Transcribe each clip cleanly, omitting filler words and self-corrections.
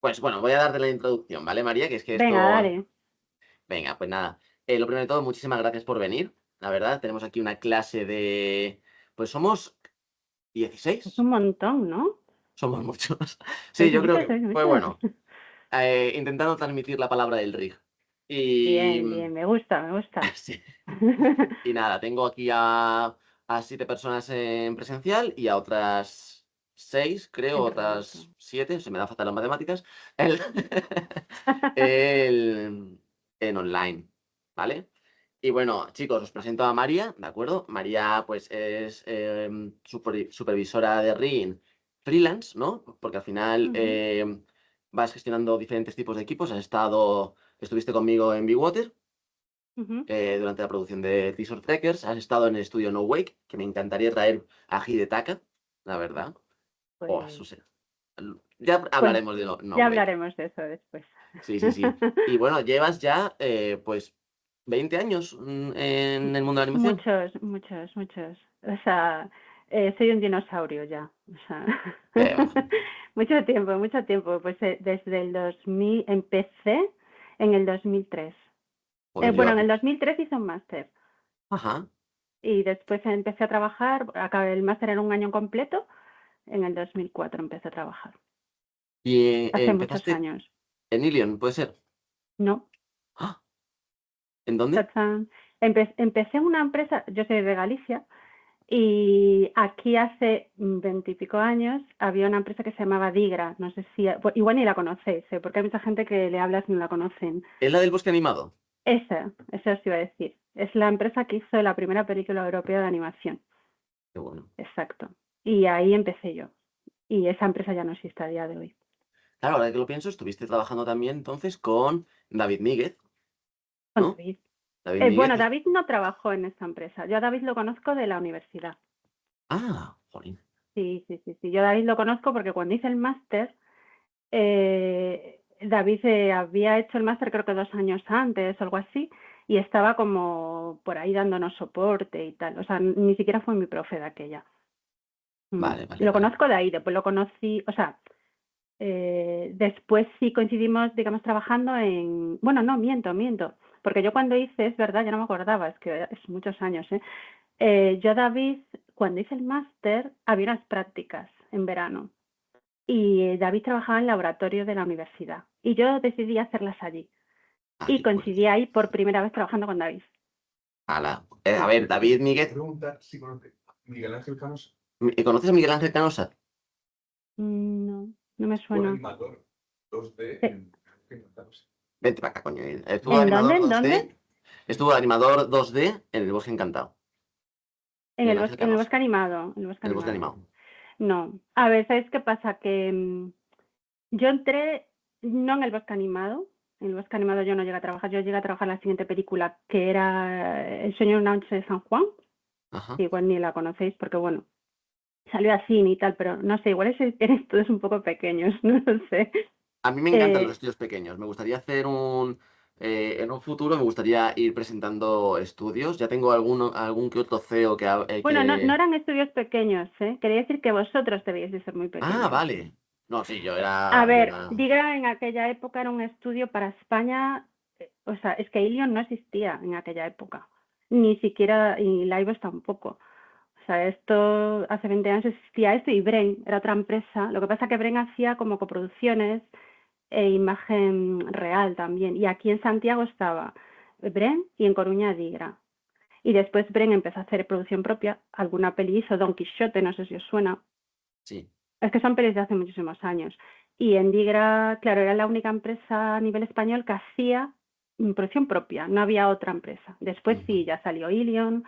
Pues bueno, voy a darte la introducción, ¿vale, María? Que es que Venga, esto... dale. Venga, pues nada. Lo primero de todo, muchísimas gracias por venir. La verdad, tenemos aquí una clase de... Pues somos Es un 16. montón, ¿no? Somos muchos. Sí, Sois yo creo muchos, que sois fue muchos. bueno. Intentando transmitir la palabra del RIG. Y... Bien, bien, me gusta, me gusta. sí. Y nada, tengo aquí a 7 personas en presencial y a otras 6, creo, En remoto. otras 7, se me da fatal las matemáticas, el- el- en online, ¿vale? Y bueno, chicos, os presento a María, ¿de acuerdo? María, pues, es supervisora de RIN freelance, ¿no? Porque al final Ujú, vas gestionando diferentes tipos de equipos. Estuviste conmigo en Water ujú. durante la producción de Teaser Trackers. Has estado en el estudio No Wake, que me encantaría traer a Hidetaka, la verdad. Oh, eso Pues, sí. Ya pues hablaremos de No ya Wake. hablaremos de eso después. Sí, sí, sí. Y bueno, llevas ya, pues, 20 años en el mundo de la animación. Muchos, muchos, muchos. O sea, soy un dinosaurio ya. O sea, Eh, mucho tiempo, mucho tiempo. Pues desde el 2000 empecé en el 2003. joder, yo Bueno, en el aquí. 2003 hice un máster Ajá. y después empecé a trabajar, acabé el máster en un año completo, en el 2004 empecé a trabajar. Y Hace muchos empezaste años. en Ilion, ¿puede ser? No, Ah, ¿en dónde? tachán. Empecé en una empresa, yo soy de Galicia, y aquí hace 20 y pico años había una empresa que se llamaba Digra, no sé si, igual ni la conocéis, porque hay mucha gente que le hablas y no la conocen. ¿Es la del bosque animado? Esa os iba a decir. Es la empresa que hizo la primera película europea de animación. Qué bueno. Exacto. Y ahí empecé yo. Y esa empresa ya no existe a día de hoy. Claro, ahora que lo pienso, estuviste trabajando también entonces con David Míguez, Con ¿no? David. David Míguez. Bueno, David no trabajó en esta empresa. Yo a David lo conozco de la universidad. Ah, jolín. Sí, sí, sí, sí. Yo a David lo conozco porque cuando hice el máster, David había hecho el máster creo que 2 años antes o algo así y estaba como por ahí dándonos soporte y tal. O sea, ni siquiera fue mi profe de aquella. Vale, vale, Lo vale. conozco de ahí, después lo conocí, o sea, después sí coincidimos, digamos, trabajando en... Bueno, no, miento, porque yo cuando hice, es verdad, ya no me acordaba, es que es muchos años, ¿eh? Yo, David, cuando hice el máster, había unas prácticas en verano y David trabajaba en el laboratorio de la universidad y yo decidí hacerlas allí Ah, y qué coincidí fuerte. ahí por primera vez trabajando con David. Ala. A Sí. ver, David Míguez. Preguntar si conoce Miguel Ángel Canosa, ¿Conoces a Miguel Ángel Canosa? No, no me buen suena. animador 2D Eh, en Canosa. Vente para acá, coño. Estuvo de ¿En dónde? animador ¿En 2D. dónde? Estuvo de animador 2D en El Bosque Encantado. Miguel Ángel En el Canosa. bosque animado, en el bosque En El Bosque animado. Animado. No. A ver, ¿sabes qué pasa? Que yo entré no en el bosque animado. En el bosque animado yo no llegué a trabajar. Yo llegué a trabajar en la siguiente película, que era El sueño de una noche de San Juan. Ajá. Que igual ni la conocéis porque, bueno, salió así y tal, pero no sé, igual eran estudios un poco pequeños, no lo sé. A mí me encantan los Eh, estudios pequeños. Me gustaría hacer un... en un futuro me gustaría ir presentando estudios. Ya tengo algún que otro CEO bueno, no que... eran estudios pequeños, ¿eh? Quería decir que vosotros debíais de ser muy Ah, pequeños. vale. No, sí, yo A era... Yo ver, era... Digra en aquella época era un estudio para España, o sea, es que Ilion no existía en aquella época, ni siquiera, y Laivos tampoco. O sea, esto, hace 20 años existía esto y Bren era otra empresa. Lo que pasa es que Bren hacía como coproducciones e imagen real también. Y aquí en Santiago estaba Bren y en Coruña Digra. Y después Bren empezó a hacer producción propia. Alguna peli hizo, Don Quixote, no sé si os suena. Sí. Es que son pelis de hace muchísimos años. Y en Digra, claro, era la única empresa a nivel español que hacía producción propia. No había otra empresa. Después Ujú. sí, ya salió Ilion,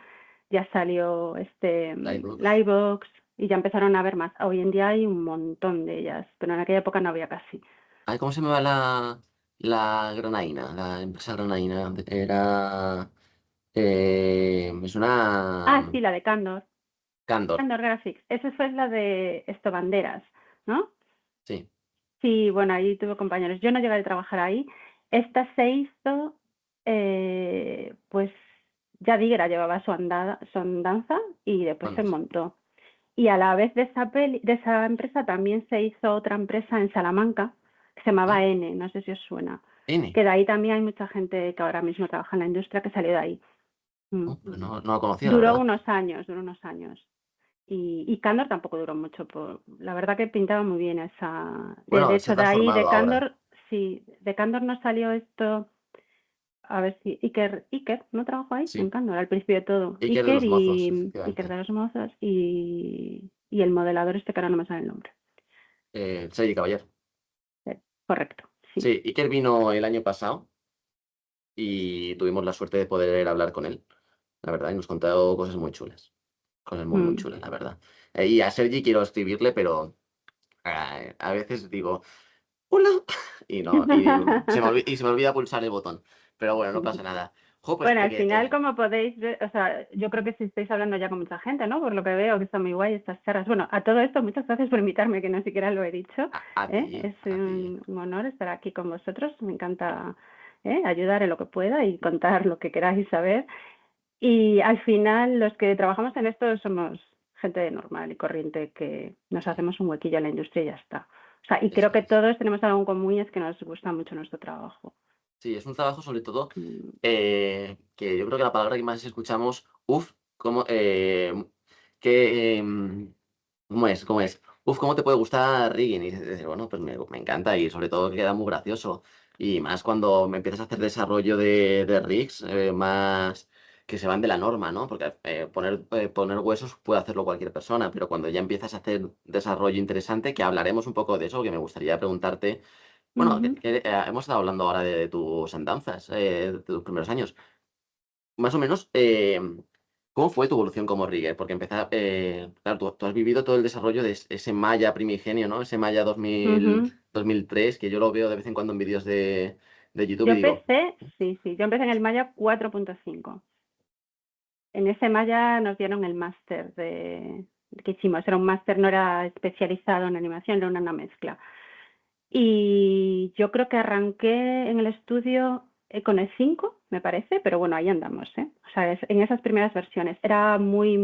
ya salió Livebox. Livebox y ya empezaron a haber más. Hoy en día hay un montón de ellas, pero en aquella época no había casi. Ay, ¿cómo se llama la granaína? La empresa granaína. Era... es Ah, una... sí, la de Candor. Candor. Candor Graphics. Esa fue la de esto, banderas, ¿no? Sí. Sí, bueno, ahí tuve compañeros. Yo no llegué a trabajar ahí. Esta se hizo, pues ya Digra llevaba su andanza y después se ¿Cuándo? montó. Y a la vez de esa empresa también se hizo otra empresa en Salamanca que se llamaba N, no sé si os suena. N. Que de ahí también hay mucha gente que ahora mismo trabaja en la industria que salió de ahí. Pues no lo conocía, la Duró verdad. unos años. Y Candor tampoco duró mucho. La verdad que pintaba muy bien esa. Bueno, De se ha hecho, de ahí, transformado de ahora. Candor, sí, de Candor no salió esto. A ver si. Iker ¿no trabajó ahí? En Sí, Candor, al principio de todo. Iker de Iker los mozos, y Iker efectivamente. de los Mozos y el modelador este que ahora no me sale el nombre. Sergi Caballero. Correcto, sí. Sí, Iker vino el año pasado y tuvimos la suerte de poder hablar con él, la verdad, y nos contó cosas muy chulas. Cosas muy, muy Mm. chulas, la verdad. Y a Sergi quiero escribirle, pero a veces digo, hola, y no, se me olvida pulsar el botón. Pero bueno, no pasa nada. Jo, pues, Bueno, al final, como podéis ver, o sea, yo creo que si estáis hablando ya con mucha gente, ¿no? Por lo que veo, que está muy guay estas charlas. Bueno, a todo esto, muchas gracias por invitarme, que no siquiera lo he dicho. a ti, Es a ti. un honor estar aquí con vosotros. Me encanta ayudar en lo que pueda y contar lo que queráis saber. Y al final, los que trabajamos en esto somos gente normal y corriente que nos hacemos un huequillo en la industria y ya está. O sea, y creo Eso que es. todos tenemos algo en común y es que nos gusta mucho nuestro trabajo. Sí, es un trabajo sobre todo Mm. que yo creo que la palabra que más escuchamos, uff, como, que, ¿cómo es? ¿Cómo es? Uf, ¿cómo te puede gustar rigging? Y dices, bueno, pues me encanta y sobre todo queda muy gracioso. Y más cuando me empiezas a hacer desarrollo de rigs, más que se van de la norma, ¿no? Porque poner huesos puede hacerlo cualquier persona, pero cuando ya empiezas a hacer desarrollo interesante, que hablaremos un poco de eso, que me gustaría preguntarte, bueno, Ujú. hemos estado hablando ahora de tus andanzas, de tus primeros años. Más o menos, ¿cómo fue tu evolución como rigger? Porque claro, tú has vivido todo el desarrollo de ese Maya primigenio, ¿no? Ese Maya Ujú. 2003, que yo lo veo de vez en cuando en vídeos de YouTube Yo y digo, empecé, yo empecé en el Maya 4.5. En ese Maya nos dieron el máster que hicimos. Era un máster, no era especializado en animación, era una mezcla. Y yo creo que arranqué en el estudio con el 5, me parece, pero bueno, ahí andamos, ¿eh? O sea, en esas primeras versiones. Era muy,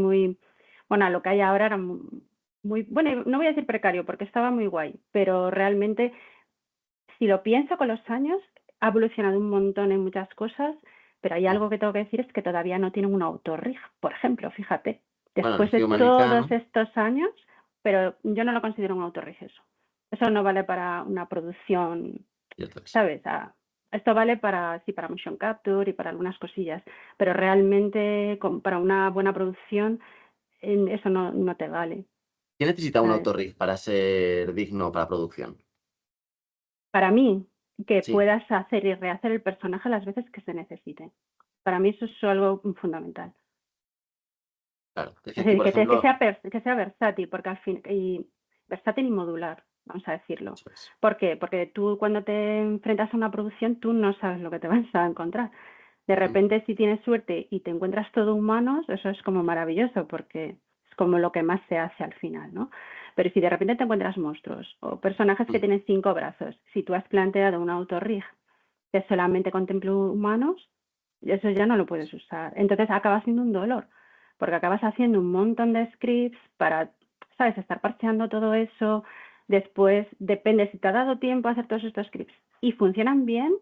bueno, lo que hay ahora era muy, bueno, no voy a decir precario porque estaba muy guay, pero realmente, si lo pienso con los años, ha evolucionado un montón en muchas cosas, pero hay algo que tengo que decir, es que todavía no tienen un autorrig, por ejemplo, fíjate, bueno, el después de Humanica, todos ¿no? estos años, pero yo no lo considero un autorrig eso. Eso no vale para una producción, Y esto es. ¿sabes? Esto vale para, sí, para motion capture y para algunas cosillas, pero realmente para una buena producción eso no te vale, ¿Qué necesita un ¿sabes? autorrig para ser digno para producción? Para mí, que Sí, puedas hacer y rehacer el personaje las veces que se necesite. Para mí eso es algo fundamental. claro. Es que Es aquí, decir, por ejemplo, que sea versátil, porque al fin, y versátil y modular, vamos a decirlo. eso es. ¿Por qué? Porque tú cuando te enfrentas a una producción, tú no sabes lo que te vas a encontrar. De Ujú. repente, si tienes suerte y te encuentras todo humanos, eso es como maravilloso, porque es como lo que más se hace al final, ¿no? Pero si de repente te encuentras monstruos o personajes que Mm. tienen 5 brazos, si tú has planteado un autorrig que solamente contemple humanos, eso ya no lo puedes usar. Entonces acaba siendo un dolor, porque acabas haciendo un montón de scripts para, ¿sabes?, estar parcheando todo eso. Después depende si te ha dado tiempo a hacer todos estos scripts y funcionan bien,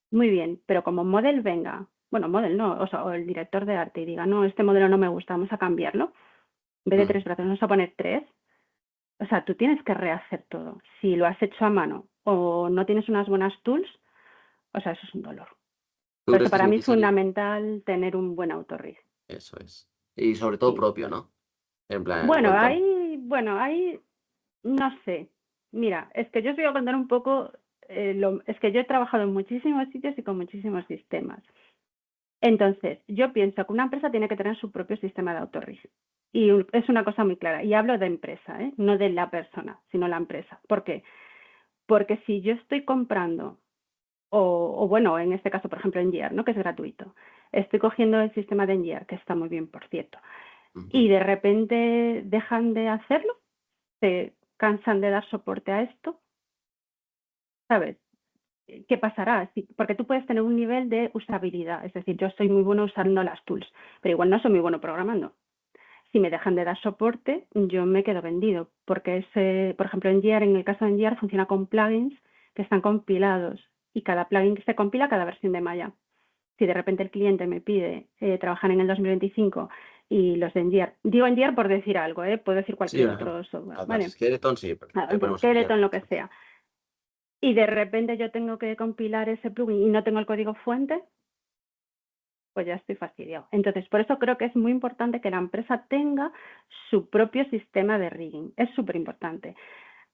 muy bien, pero como model venga, bueno, model no, o sea, o el director de arte y diga, no, este modelo no me gusta, vamos a cambiarlo. En vez de 3 brazos, vamos a poner 3. O sea, tú tienes que rehacer todo. Si lo has hecho a mano o no tienes unas buenas tools, o sea, eso es un dolor. ¿Tú Por eso crees que es para mí es necesario? fundamental tener un buen autorrig. Eso es. Y sobre todo Sí. propio, ¿no? En plan, cuenta. Bueno, ahí no sé. Mira, es que yo os voy a contar un poco, es que yo he trabajado en muchísimos sitios y con muchísimos sistemas. Entonces, yo pienso que una empresa tiene que tener su propio sistema de autorrig. Y es una cosa muy clara. Y hablo de empresa, no de la persona, sino la empresa. ¿Por qué? Porque si yo estoy comprando, o bueno, en este caso, por ejemplo, en Gear, ¿no?, que es gratuito, estoy cogiendo el sistema de Gear, que está muy bien, por cierto, y Ujú. de repente dejan de hacerlo, se cansan de dar soporte a esto, ¿sabes? ¿Qué pasará? Porque tú puedes tener un nivel de usabilidad, es decir, yo soy muy bueno usando las tools, pero igual no soy muy bueno programando. Si me dejan de dar soporte, yo me quedo vendido, porque por ejemplo, en Gear, en el caso de Gear, funciona con plugins, que están compilados y cada plugin se compila cada versión de Maya. Si de repente el cliente me pide trabajar en el 2025 y los de Engineer, digo Engineer por decir algo, puedo decir Sí, cualquier otro software, Atlas ¿vale? Skeleton, sí, le ponemos Skeleton, lo que sea. Y de repente yo tengo que compilar ese plugin y no tengo el código fuente, pues ya estoy fastidiado. Entonces, por eso creo que es muy importante que la empresa tenga su propio sistema de rigging. Es súper importante.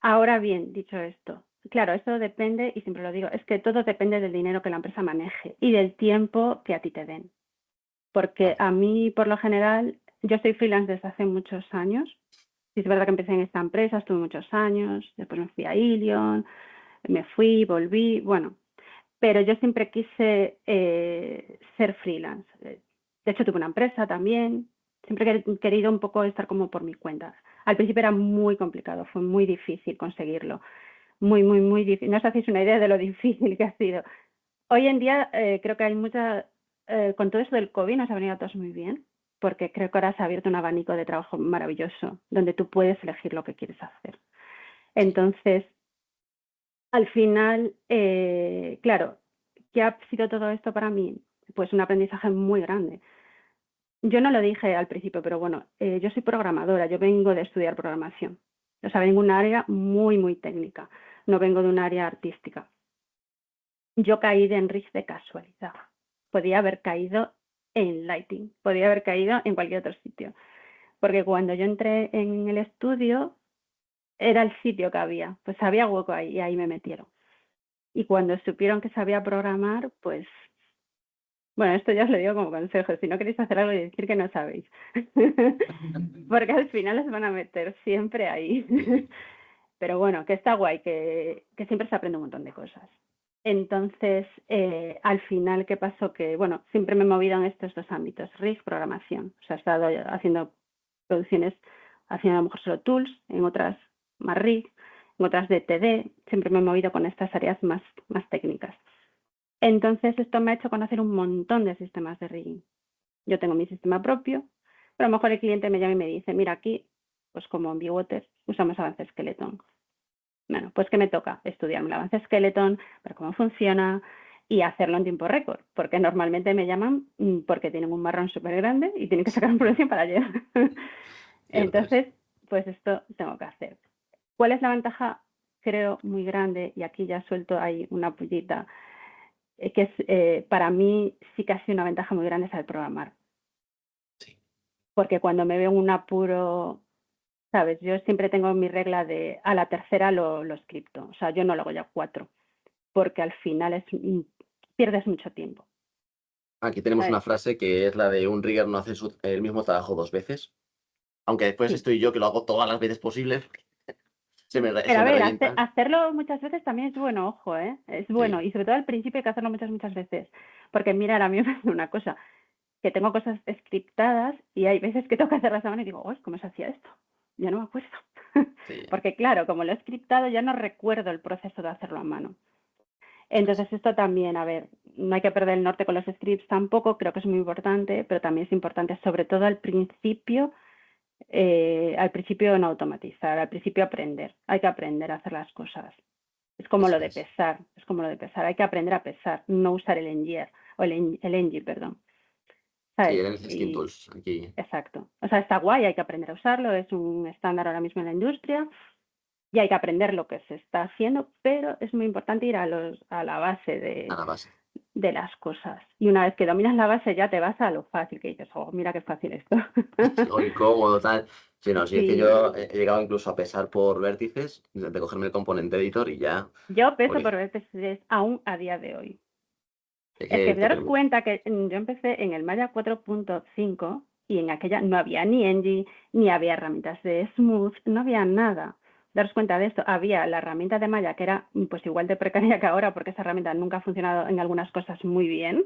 Ahora bien, dicho esto, claro, eso depende, y siempre lo digo, es que todo depende del dinero que la empresa maneje y del tiempo que a ti te den. Porque a mí, por lo general, yo soy freelance desde hace muchos años. Sí, es verdad que empecé en esta empresa, estuve muchos años, después me fui a Ilion, me fui, volví, bueno, pero yo siempre quise ser freelance. De hecho, tuve una empresa también, siempre he querido un poco estar como por mi cuenta. Al principio era muy complicado, fue muy difícil conseguirlo, muy, muy, muy difícil. No os hacéis una idea de lo difícil que ha sido. Hoy en día creo que hay mucha, con todo eso del COVID nos ha venido a todos muy bien, porque creo que ahora se ha abierto un abanico de trabajo maravilloso, donde tú puedes elegir lo que quieres hacer. Entonces, al final, claro, ¿qué ha sido todo esto para mí? Pues un aprendizaje muy grande. Yo no lo dije al principio, pero bueno, yo soy programadora, yo vengo de estudiar programación. O sea, vengo de un área muy, muy técnica, no vengo de un área artística. Yo caí en RIG de casualidad. Podía haber caído en Lighting, podía haber caído en cualquier otro sitio. Porque cuando yo entré en el estudio, era el sitio que había, pues había hueco ahí y ahí me metieron. Y cuando supieron que sabía programar, pues, bueno, esto ya os lo digo como consejo, si no queréis hacer algo y decir que no sabéis, porque al final os van a meter siempre ahí. Pero bueno, que está guay, que siempre se aprende un montón de cosas. Entonces, al final, ¿qué pasó? Que, bueno, siempre me he movido en estos dos ámbitos, RIG, programación. O sea, he estado haciendo producciones, haciendo a lo mejor solo tools, en otras más RIG, en otras de TD. Siempre me he movido con estas áreas más técnicas. Entonces, esto me ha hecho conocer un montón de sistemas de rigging. Yo tengo mi sistema propio, pero a lo mejor el cliente me llama y me dice, mira, aquí, pues como en Bwater, usamos Avance Skeleton. Bueno, pues ¿qué me toca? Estudiarme el Avance Skeleton, ver cómo funciona y hacerlo en tiempo récord, porque normalmente me llaman porque tienen un marrón súper grande y tienen que sacar un producción para llegar. Entonces, pues esto tengo que hacer. ¿Cuál es la ventaja? Creo muy grande, y aquí ya suelto ahí una pullita, que es, para mí sí que ha sido una ventaja muy grande saber programar. Sí. Porque cuando me veo en un apuro, ¿sabes? Yo siempre tengo mi regla de a la tercera lo scripto. O sea, yo no lo hago ya 4, porque al final pierdes mucho tiempo. Aquí tenemos una frase que es la de un rigger no hace el mismo trabajo 2 veces. Aunque después Sí. estoy yo que lo hago todas las veces posibles. Pero a ver, hacerlo muchas veces también es bueno, ojo, ¿eh? Es bueno. Sí. Y sobre todo al principio hay que hacerlo muchas veces. Porque mira, a mí me hace una cosa, que tengo cosas scriptadas y hay veces que tengo que hacerlas a mano y digo, uy, ¿cómo se hacía esto? Ya no me acuerdo. Sí. Porque claro, como lo he scriptado, ya no recuerdo el proceso de hacerlo a mano. Entonces esto también, a ver, no hay que perder el norte con los scripts tampoco, creo que es muy importante, pero también es importante, sobre todo al principio no automatizar, al principio aprender. Hay que aprender a hacer las cosas. Es como lo de pesar, hay que aprender a pesar, no usar el Engineer, o el Engie, perdón. ¿Sabes? Sí, en Skin Tools, aquí. Exacto. O sea, está guay, hay que aprender a usarlo, es un estándar ahora mismo en la industria y hay que aprender lo que se está haciendo, pero es muy importante ir a la base de las cosas. Y una vez que dominas la base ya te vas a lo fácil, que dices, oh, mira qué fácil esto. O incómodo, tal. Sí, no, sí, es que Sí. yo he llegado incluso a pesar por vértices, de cogerme el componente editor y ya. Yo peso por vértices aún a día de hoy. Es que daros cuenta que yo empecé en el Maya 4.5 y en aquella no había ni Engie, ni había herramientas de Smooth, no había nada. Daros cuenta de esto, había la herramienta de Maya que era pues igual de precaria que ahora porque esa herramienta nunca ha funcionado en algunas cosas muy bien,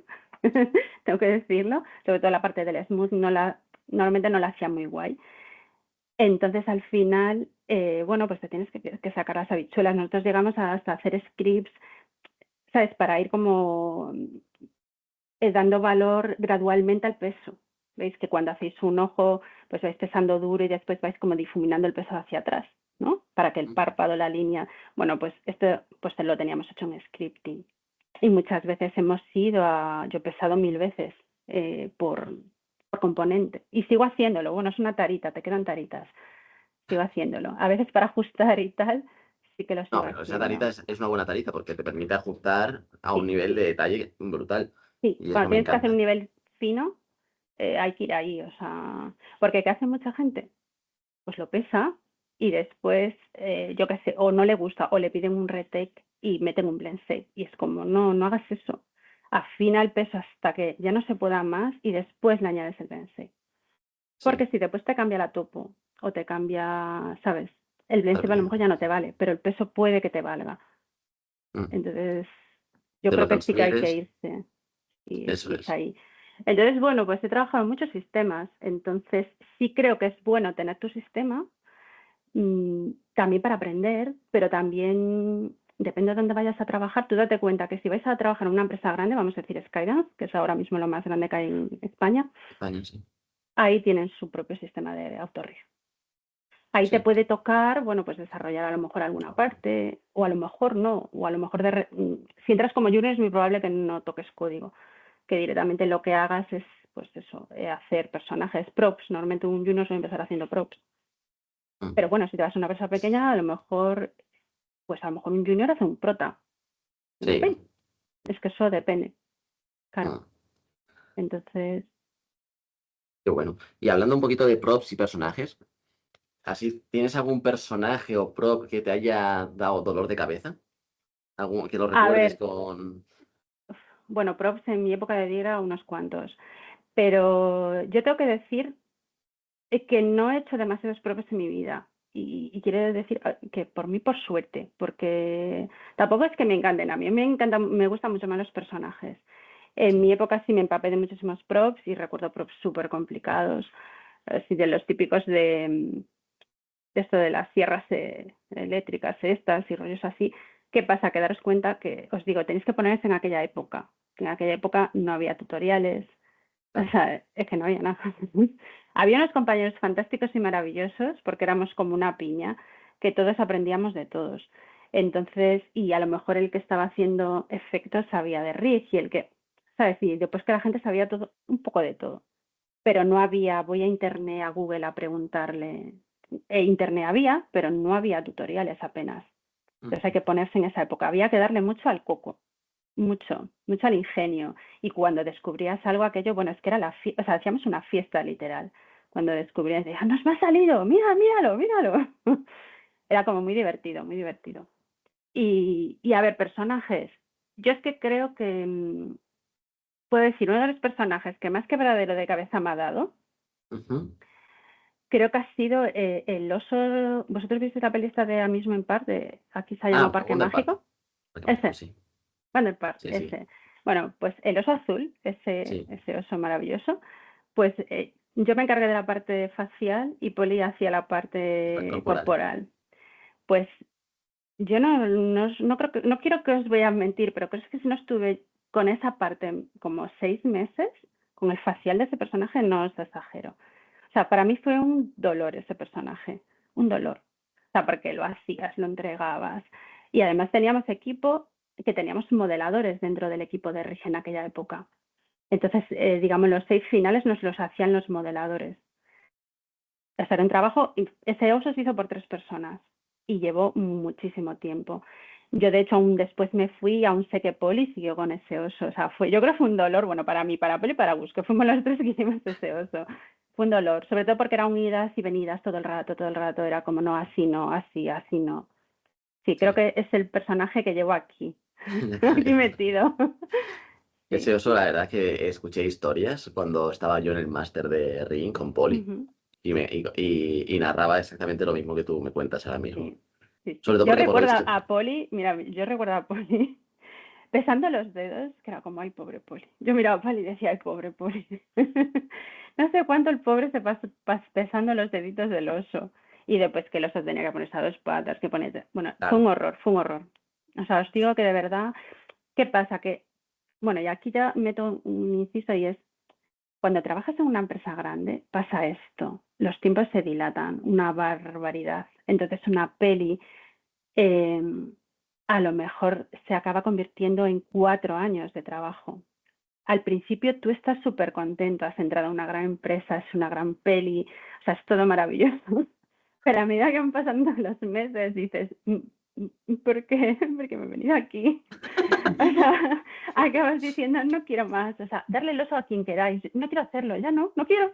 tengo que decirlo, sobre todo la parte del Smooth normalmente no la hacía muy guay. Entonces al final, bueno, pues te tienes que sacar las habichuelas. Nosotros llegamos hasta hacer scripts, ¿sabes? Para ir como dando valor gradualmente al peso. Veis que cuando hacéis un ojo, pues vais pesando duro y después vais como difuminando el peso hacia atrás. ¿no? Para que el párpado, la línea, bueno, pues esto pues lo teníamos hecho en scripting. Y muchas veces hemos ido yo he pesado 1000 veces por componente. Y sigo haciéndolo. Bueno, es una tarita, te quedan taritas. Sigo haciéndolo. A veces para ajustar y tal, sí que lo No, sigo pero esa haciendo. tarita es una buena tarita porque te permite ajustar a un Sí, nivel de detalle brutal. sí. Y Cuando eso me tienes que hacer un encanta. nivel fino, hay que ir ahí, o sea, porque ¿qué hace mucha gente? Pues lo pesa y después, yo qué sé, o no le gusta, o le piden un retake y meten un blend shape. Y es como, no, no hagas eso. Afina el peso hasta que ya no se pueda más y después le añades el blend shape. Sí, Porque si después te cambia la topo o te cambia, ¿sabes? El blend la shape a lo aplicación. mejor ya no te vale, pero el peso puede que te valga. Mm. Entonces, yo Te creo lo que sí que hay que transfieres, irse eso irse es. ahí. Entonces, bueno, pues he trabajado en muchos sistemas, entonces sí creo que es bueno tener tu sistema, también para aprender, pero también depende de dónde vayas a trabajar, tú date cuenta que si vais a trabajar en una empresa grande, vamos a decir Skydance, que es ahora mismo lo más grande que hay en España, España, sí. ahí tienen su propio sistema de autorrío. Ahí te Sí. puede tocar, bueno, pues desarrollar a lo mejor alguna parte, o a lo mejor no, o a lo mejor si entras como junior es muy probable que no toques código, que directamente lo que hagas es, pues eso, hacer personajes, props. Normalmente un junior suele empezar haciendo props. Mm. Pero bueno, si te vas a una empresa pequeña, a lo mejor, pues a lo mejor un junior hace un prota. Sí. Depende. Es que eso depende, claro. Mm. Entonces, Qué bueno. Y hablando un poquito de props y personajes, ¿así tienes algún personaje o prop que te haya dado dolor de cabeza? ¿Algún que lo a recuerdes ver, con... bueno, props en mi época de Digra unos cuantos. Pero yo tengo que decir que no he hecho demasiados props en mi vida. Y quiero decir que por mí, por suerte, porque tampoco es que me encanten. A mí me gustan mucho más los personajes. En mi Sí. época sí me empapé de muchísimos props y recuerdo props súper complicados, así de los típicos de esto de las sierras eléctricas estas y rollos así. ¿Qué pasa? Que daros cuenta que, os digo, tenéis que poneros en aquella época. En aquella época no había tutoriales, o Claro. sea, es que no había nada. Había unos compañeros fantásticos y maravillosos porque éramos como una piña, que todos aprendíamos de todos. Entonces, y a lo mejor el que estaba haciendo efectos sabía de Rig y el que, ¿sabes? Y después que la gente sabía todo, un poco de todo. Pero no había, voy a internet, a Google a preguntarle. Internet había, pero no había tutoriales apenas. Mm. Entonces hay que ponerse en esa época. Había que darle mucho al coco, mucho, mucho al ingenio. Y cuando descubrías algo, aquello, bueno, es que era o sea, hacíamos una fiesta literal. Cuando descubrías, decías, nos va a salido, mira, míralo, míralo. Era como muy divertido, muy divertido. Y a ver, personajes. Yo es que creo que, puedo decir, uno de los personajes que más quebradero de cabeza me ha dado, Ujú. creo que ha sido el oso. ¿Vosotros visteis la peli esta de Amusement Park? Aquí se ha Ah, llamado Parque Wonder Park. Mágico. Parque Mágico, Ese. sí. Wonder Park, Sí, sí. ese. Bueno, pues el oso azul, Sí. ese oso maravilloso, pues yo me encargué de la parte facial y Poli hacía la parte Corporal. corporal. Pues yo no creo no quiero que os voy a mentir, pero creo que si no estuve con esa parte como 6 meses, con el facial de ese personaje, no os exagero. O sea, para mí fue un dolor ese personaje, un dolor. O sea, porque lo hacías, lo entregabas. Y además teníamos equipo, que teníamos modeladores dentro del equipo de Rige en aquella época. Entonces, digamos, los 6 finales nos los hacían los modeladores. O sea, era un trabajo, ese oso se hizo por 3 personas y llevó muchísimo tiempo. Yo, de hecho, aún después me fui, aún sé que Poli siguió con ese oso. O sea, yo creo que fue un dolor, bueno, para mí, para Poli y para Gus, que fuimos los tres que hicimos ese oso. Fue un dolor, sobre todo porque eran idas y venidas todo el rato, era como no, así no, así, así no. Sí, creo Sí. que es el personaje que llevo aquí, aquí metido. Ese Sí. oso, la verdad que escuché historias cuando estaba yo en el máster de Ring con Poli Ujú. y narraba exactamente lo mismo que tú me cuentas ahora mismo. Sí, sí, Sobre sí. todo Yo porque por lo recuerdo visto... a Poli, mira, yo recuerdo a Poli pesando los dedos, que era como, ay, pobre Poli. Yo miraba a Poli y decía, ay, pobre Poli. No sé cuánto el pobre se pasó pesando los deditos del oso. Y después que el oso tenía que ponerse a 2 patas, que pone... Bueno, fue Claro, un horror, fue un horror. O sea, os digo que de verdad, ¿qué pasa? Que, bueno, y aquí ya meto un inciso y es, cuando trabajas en una empresa grande, pasa esto. Los tiempos se dilatan, una barbaridad. Entonces una peli a lo mejor se acaba convirtiendo en 4 años de trabajo. Al principio tú estás súper contento, has entrado a una gran empresa, es una gran peli, o sea, es todo maravilloso. Pero a medida que van pasando los meses dices, ¿por qué? Porque me he venido aquí. O sea, acabas diciendo, no quiero más. O sea, darle el oso a quien queráis. No quiero hacerlo, ya no quiero.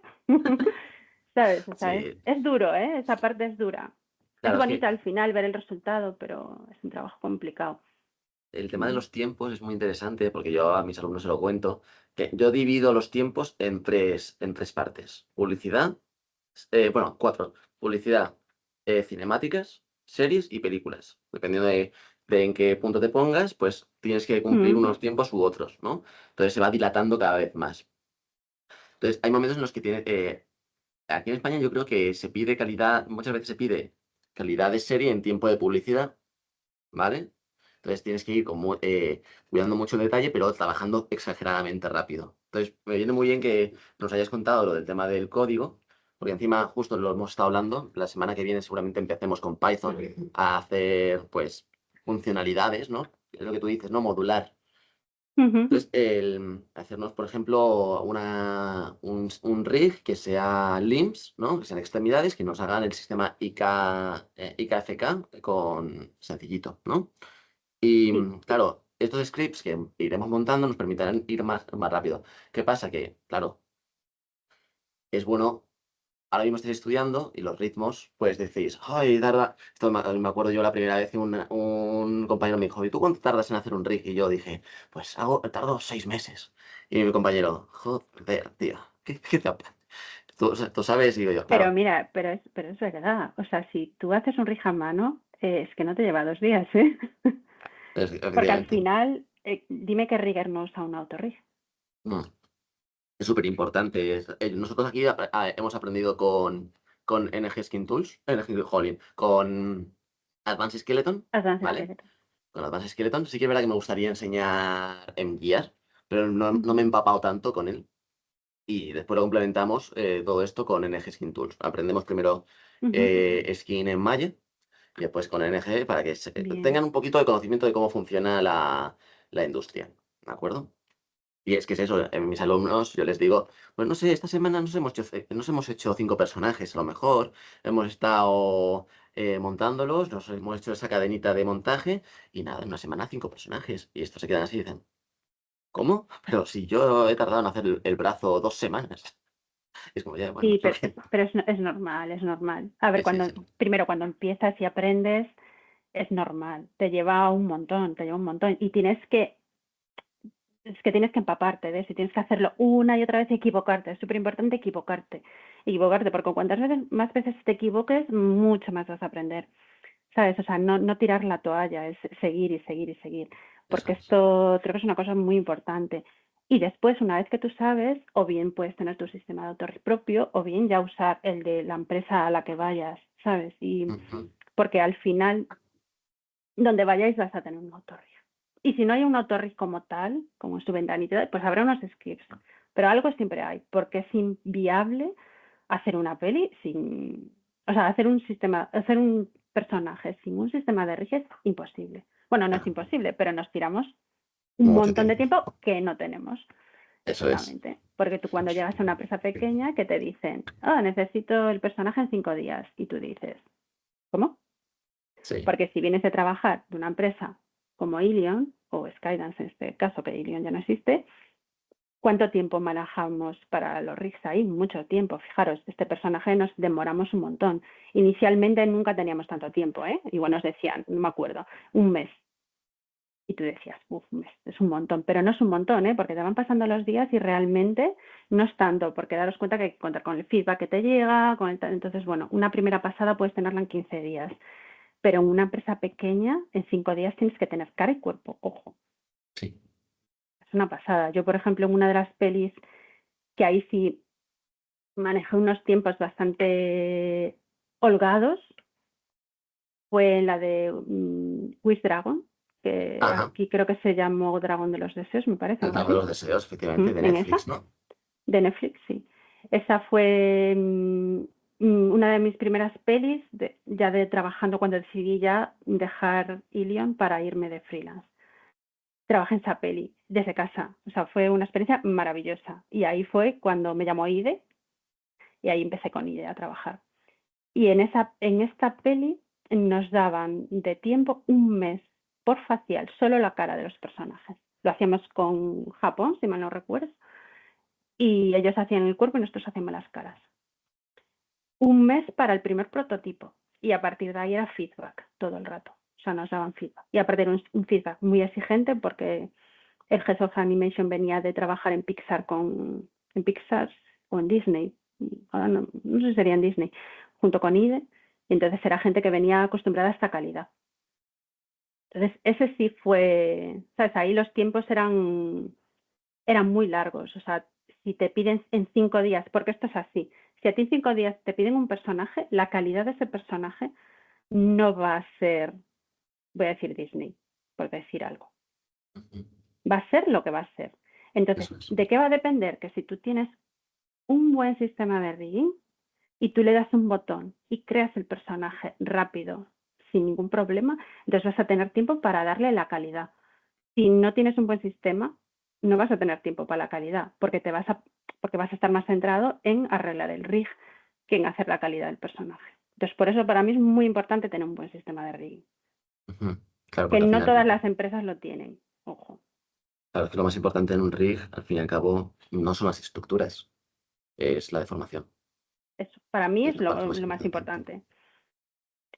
¿Sabes? O sea, Sí, es duro, ¿eh? Esa parte es dura. Es claro, es bonito que al final ver el resultado, pero es un trabajo complicado. el tema de los tiempos es muy interesante porque yo a mis alumnos se lo cuento, que yo divido los tiempos en tres partes. Publicidad, bueno, cuatro. Publicidad, cinemáticas, series y películas. Dependiendo de en qué punto te pongas, pues tienes que cumplir Mm, unos tiempos u otros, ¿no? Entonces se va dilatando cada vez más. Entonces hay momentos en los que aquí en España yo creo que se pide calidad, muchas veces se pide calidad de serie en tiempo de publicidad, ¿vale? Entonces tienes que ir cuidando mucho el detalle, pero trabajando exageradamente rápido. Entonces me viene muy bien que nos hayas contado lo del tema del código, porque encima justo lo hemos estado hablando. La semana que viene seguramente empecemos con Python a hacer, pues, funcionalidades, ¿no? Es lo que tú dices, ¿no? Modular. ujú. Entonces, el hacernos, por ejemplo, un rig que sea limbs, ¿no? Que sean extremidades, que nos hagan el sistema IKFK con sencillito, ¿no? Y Sí. claro, estos scripts que iremos montando nos permitirán ir más rápido. ¿Qué pasa? Que, claro, es bueno, ahora mismo estáis estudiando y los ritmos, pues decís, ay, tarda. Esto me acuerdo yo la primera vez que un compañero me dijo, ¿y tú cuánto tardas en hacer un rig? Y yo dije, pues tardo 6 meses. Y mi compañero, joder, tío, ¿qué te apetece? O sea, tú sabes, y digo yo, Pero claro, mira, pero es verdad. O sea, si tú haces un rija a mano, es que no te lleva 2 días, ¿eh? Porque al efectivamente. final, dime qué rigger no usa un autorrig. Mm, Es súper importante. Nosotros aquí hemos aprendido con NG Skin Tools, jolín, con Advanced Skeleton, Advanced ¿vale? Skeleton. Con Advanced Skeleton sí que es verdad que me gustaría enseñar en Gear, pero no me he Ujú, empapado tanto con él. Y después lo complementamos todo esto con NG Skin Tools. Aprendemos primero ujú. Skin en Maya y después con NG para que Bien. tengan un poquito de conocimiento de cómo funciona la industria, ¿de acuerdo? Y es que es eso, en mis alumnos yo les digo, pues no sé, esta semana nos hemos hecho 5 personajes, a lo mejor, hemos estado montándolos, nos hemos hecho esa cadenita de montaje y nada, en una semana 5 personajes. Y estos se quedan así y dicen, ¿cómo? Pero si yo he tardado en hacer el brazo 2 semanas. Y es como, ya, bueno, Sí, lo pero, que... pero es normal, es normal. A ver, Sí, sí. primero cuando empiezas y aprendes, es normal. Te lleva un montón, te lleva un montón. Y tienes que empaparte de eso y tienes que hacerlo una y otra vez y equivocarte. Es súper importante equivocarte. Equivocarte, porque cuantas más veces te equivoques, mucho más vas a aprender. ¿Sabes? O sea, no tirar la toalla, es seguir y seguir y seguir. Eso Porque es. esto creo que es una cosa muy importante. Y después, una vez que tú sabes, o bien puedes tener tu sistema de autorrig propio, o bien ya usar el de la empresa a la que vayas, ¿sabes? Y Ujú. porque al final, donde vayáis vas a tener un autorrig. Y si no hay un autorrig como tal, como su ventanita, pues habrá unos scripts. Pero algo siempre hay, porque es inviable hacer una peli sin, o sea, hacer un personaje sin un sistema de rig es imposible. Bueno, no es Ah, imposible, pero nos tiramos un mucho montón de tiempo. tiempo que no tenemos, Eso es. efectivamente. Porque tú cuando llegas a una empresa pequeña que te dicen, necesito el personaje en 5 días, y tú dices, ¿cómo? Sí. Porque si vienes de trabajar de una empresa como Ilion, o Skydance en este caso, que Ilion ya no existe, ¿cuánto tiempo manejamos para los rigs ahí? Mucho tiempo. Fijaros, este personaje nos demoramos un montón. Inicialmente nunca teníamos tanto tiempo, ¿eh? Igual nos decían, no me acuerdo, un mes. Y tú decías, uff, un mes, es un montón. Pero no es un montón, ¿eh? Porque te van pasando los días y realmente no es tanto, porque daros cuenta que hay que contar con el feedback que te llega, entonces, bueno, una primera pasada puedes tenerla en 15 días. Pero en una empresa pequeña, en 5 días tienes que tener cara y cuerpo, ojo. Sí. Es una pasada. Yo, por ejemplo, en una de las pelis que ahí sí manejé unos tiempos bastante holgados, fue la de Wish Dragon, que Ajá. aquí creo que se llamó Dragón de los Deseos, me parece, El algo Dragón de así. los Deseos, efectivamente, de En esa, Netflix, ¿no? de Netflix, sí. Esa fue una de mis primeras pelis, ya de trabajando cuando decidí ya dejar Ilion para irme de freelance. Trabajé en esa peli desde casa, o sea, fue una experiencia maravillosa. Y ahí fue cuando me llamó IDE y ahí empecé con IDE a trabajar. Y en esta peli nos daban de tiempo un mes por facial, solo la cara de los personajes. Lo hacíamos con Japón, si mal no recuerdo, y ellos hacían el cuerpo y nosotros hacíamos las caras. Un mes para el primer prototipo y a partir de ahí era feedback todo el rato. O sea, nos daban feedback. Y aparte era un feedback muy exigente porque el Head of Animation venía de trabajar en Pixar o en Disney, ahora no sé si sería en Disney, junto con IDE, y entonces era gente que venía acostumbrada a esta calidad. Entonces, ese sí fue, ¿sabes? Ahí los tiempos eran muy largos, o sea, si te piden en 5 días, porque esto es así, si a ti en 5 días te piden un personaje, la calidad de ese personaje no va a ser, voy a decir Disney, por decir algo. Va a ser lo que va a ser. Entonces, Eso es. ¿de qué va a depender? Que si tú tienes un buen sistema de rigging y tú le das un botón y creas el personaje rápido, sin ningún problema, entonces vas a tener tiempo para darle la calidad. Si no tienes un buen sistema, no vas a tener tiempo para la calidad, porque vas a estar más centrado en arreglar el rig que en hacer la calidad del personaje. Entonces, por eso para mí es muy importante tener un buen sistema de rigging. Claro, Que porque al no final, todas las empresas lo tienen, ojo. claro, es que lo más importante en un rig, al fin y al cabo, no son las estructuras, es la deformación. Eso, para mí Es es la parte lo más importante.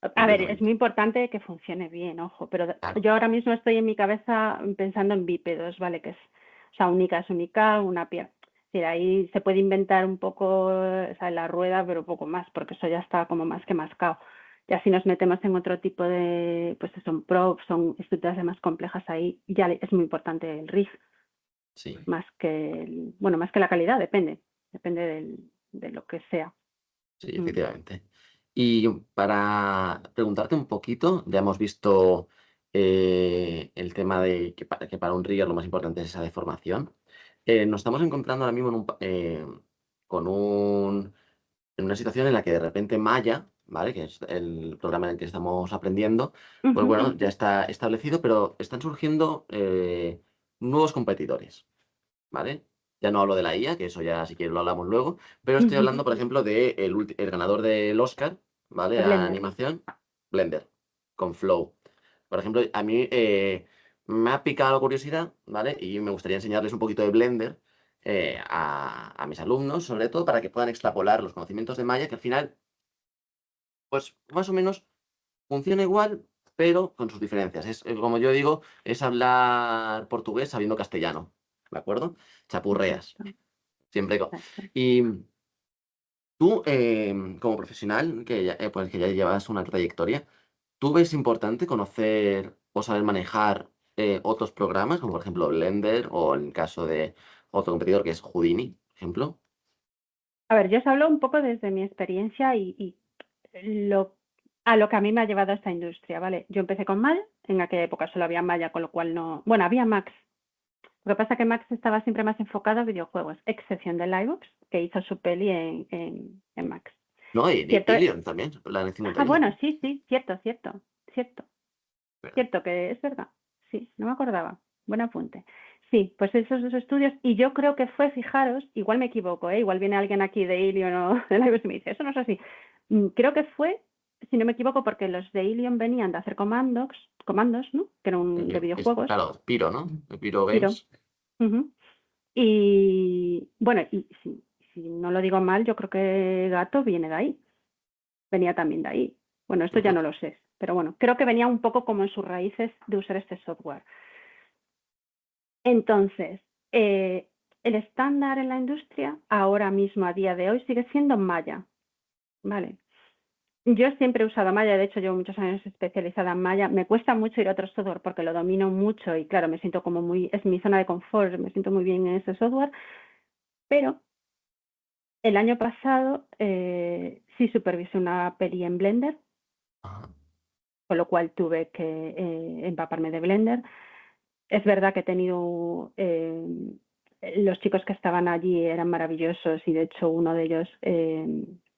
A ver, es completamente. muy importante que funcione bien, ojo, pero Claro. yo ahora mismo estoy en mi cabeza pensando en bípedos, ¿vale? O sea, única es única, una pierna. Ahí se puede inventar un poco, o sea, la rueda, pero poco más, porque eso ya está como más que mascado. Ya si nos metemos en otro tipo de, pues son props, son estructuras más complejas ahí, ya es muy importante el rig, Sí. más que la calidad, depende de lo que sea. Sí, efectivamente. Y para preguntarte un poquito, ya hemos visto el tema de que para un rigger lo más importante es esa deformación. Nos estamos encontrando ahora mismo con en una situación en la que de repente Maya, ¿vale? Que es el programa en el que estamos aprendiendo, pues Ujú. bueno, ya está establecido, pero están surgiendo nuevos competidores, ¿vale? Ya no hablo de la IA, que eso ya si quieres lo hablamos luego, pero estoy hablando, por ejemplo, de el ganador del Oscar, ¿vale? De A Blender. animación, Blender, con Flow. Por ejemplo, a mí me ha picado la curiosidad, ¿vale? Y me gustaría enseñarles un poquito de Blender a mis alumnos, sobre todo para que puedan extrapolar los conocimientos de Maya, que al final, pues más o menos funciona igual, pero con sus diferencias. Como yo digo, es hablar portugués sabiendo castellano, ¿de acuerdo? Chapurreas. Exacto, Siempre. exacto. Y tú, como profesional, pues que ya llevas una trayectoria, ¿tú ves importante conocer o saber manejar otros programas, como por ejemplo Blender o en el caso de otro competidor que es Houdini, por ejemplo? A ver, yo os hablo un poco desde mi experiencia y a lo que a mí me ha llevado a esta industria, ¿vale? Yo empecé con Maya, en aquella época solo había Maya, con lo cual no... Bueno, había Max. Lo que pasa es que Max estaba siempre más enfocado a videojuegos, excepción de Livebox, que hizo su peli en Max. No, y Cierto, Ilion también, la N51. bueno, sí, cierto, cierto que es verdad. Sí, no me acordaba. Buen apunte. Sí, pues esos dos estudios, y yo creo que fue, fijaros, igual me equivoco, igual viene alguien aquí de Ilion o de Livebox y me dice, eso no es así. Creo que fue, si no me equivoco, porque los de Ilion venían de hacer comandos, ¿no? Que eran de videojuegos, Claro, Piro, ¿no? Piro Piro. Games. Ujú. Y bueno, y si no lo digo mal, yo creo que Gato viene de ahí, venía también de ahí. Bueno, esto ya Ujú. no lo sé, pero bueno, creo que venía un poco como en sus raíces de usar este software. Entonces, el estándar en la industria, ahora mismo, a día de hoy, sigue siendo Maya, ¿vale? Yo siempre he usado Maya, de hecho llevo muchos años especializada en Maya. Me cuesta mucho ir a otro software porque lo domino mucho y claro, me siento como es mi zona de confort, me siento muy bien en ese software, pero el año pasado sí supervisé una peli en Blender, Ajá. con lo cual tuve que empaparme de Blender. Es verdad que he tenido, los chicos que estaban allí eran maravillosos y de hecho uno de ellos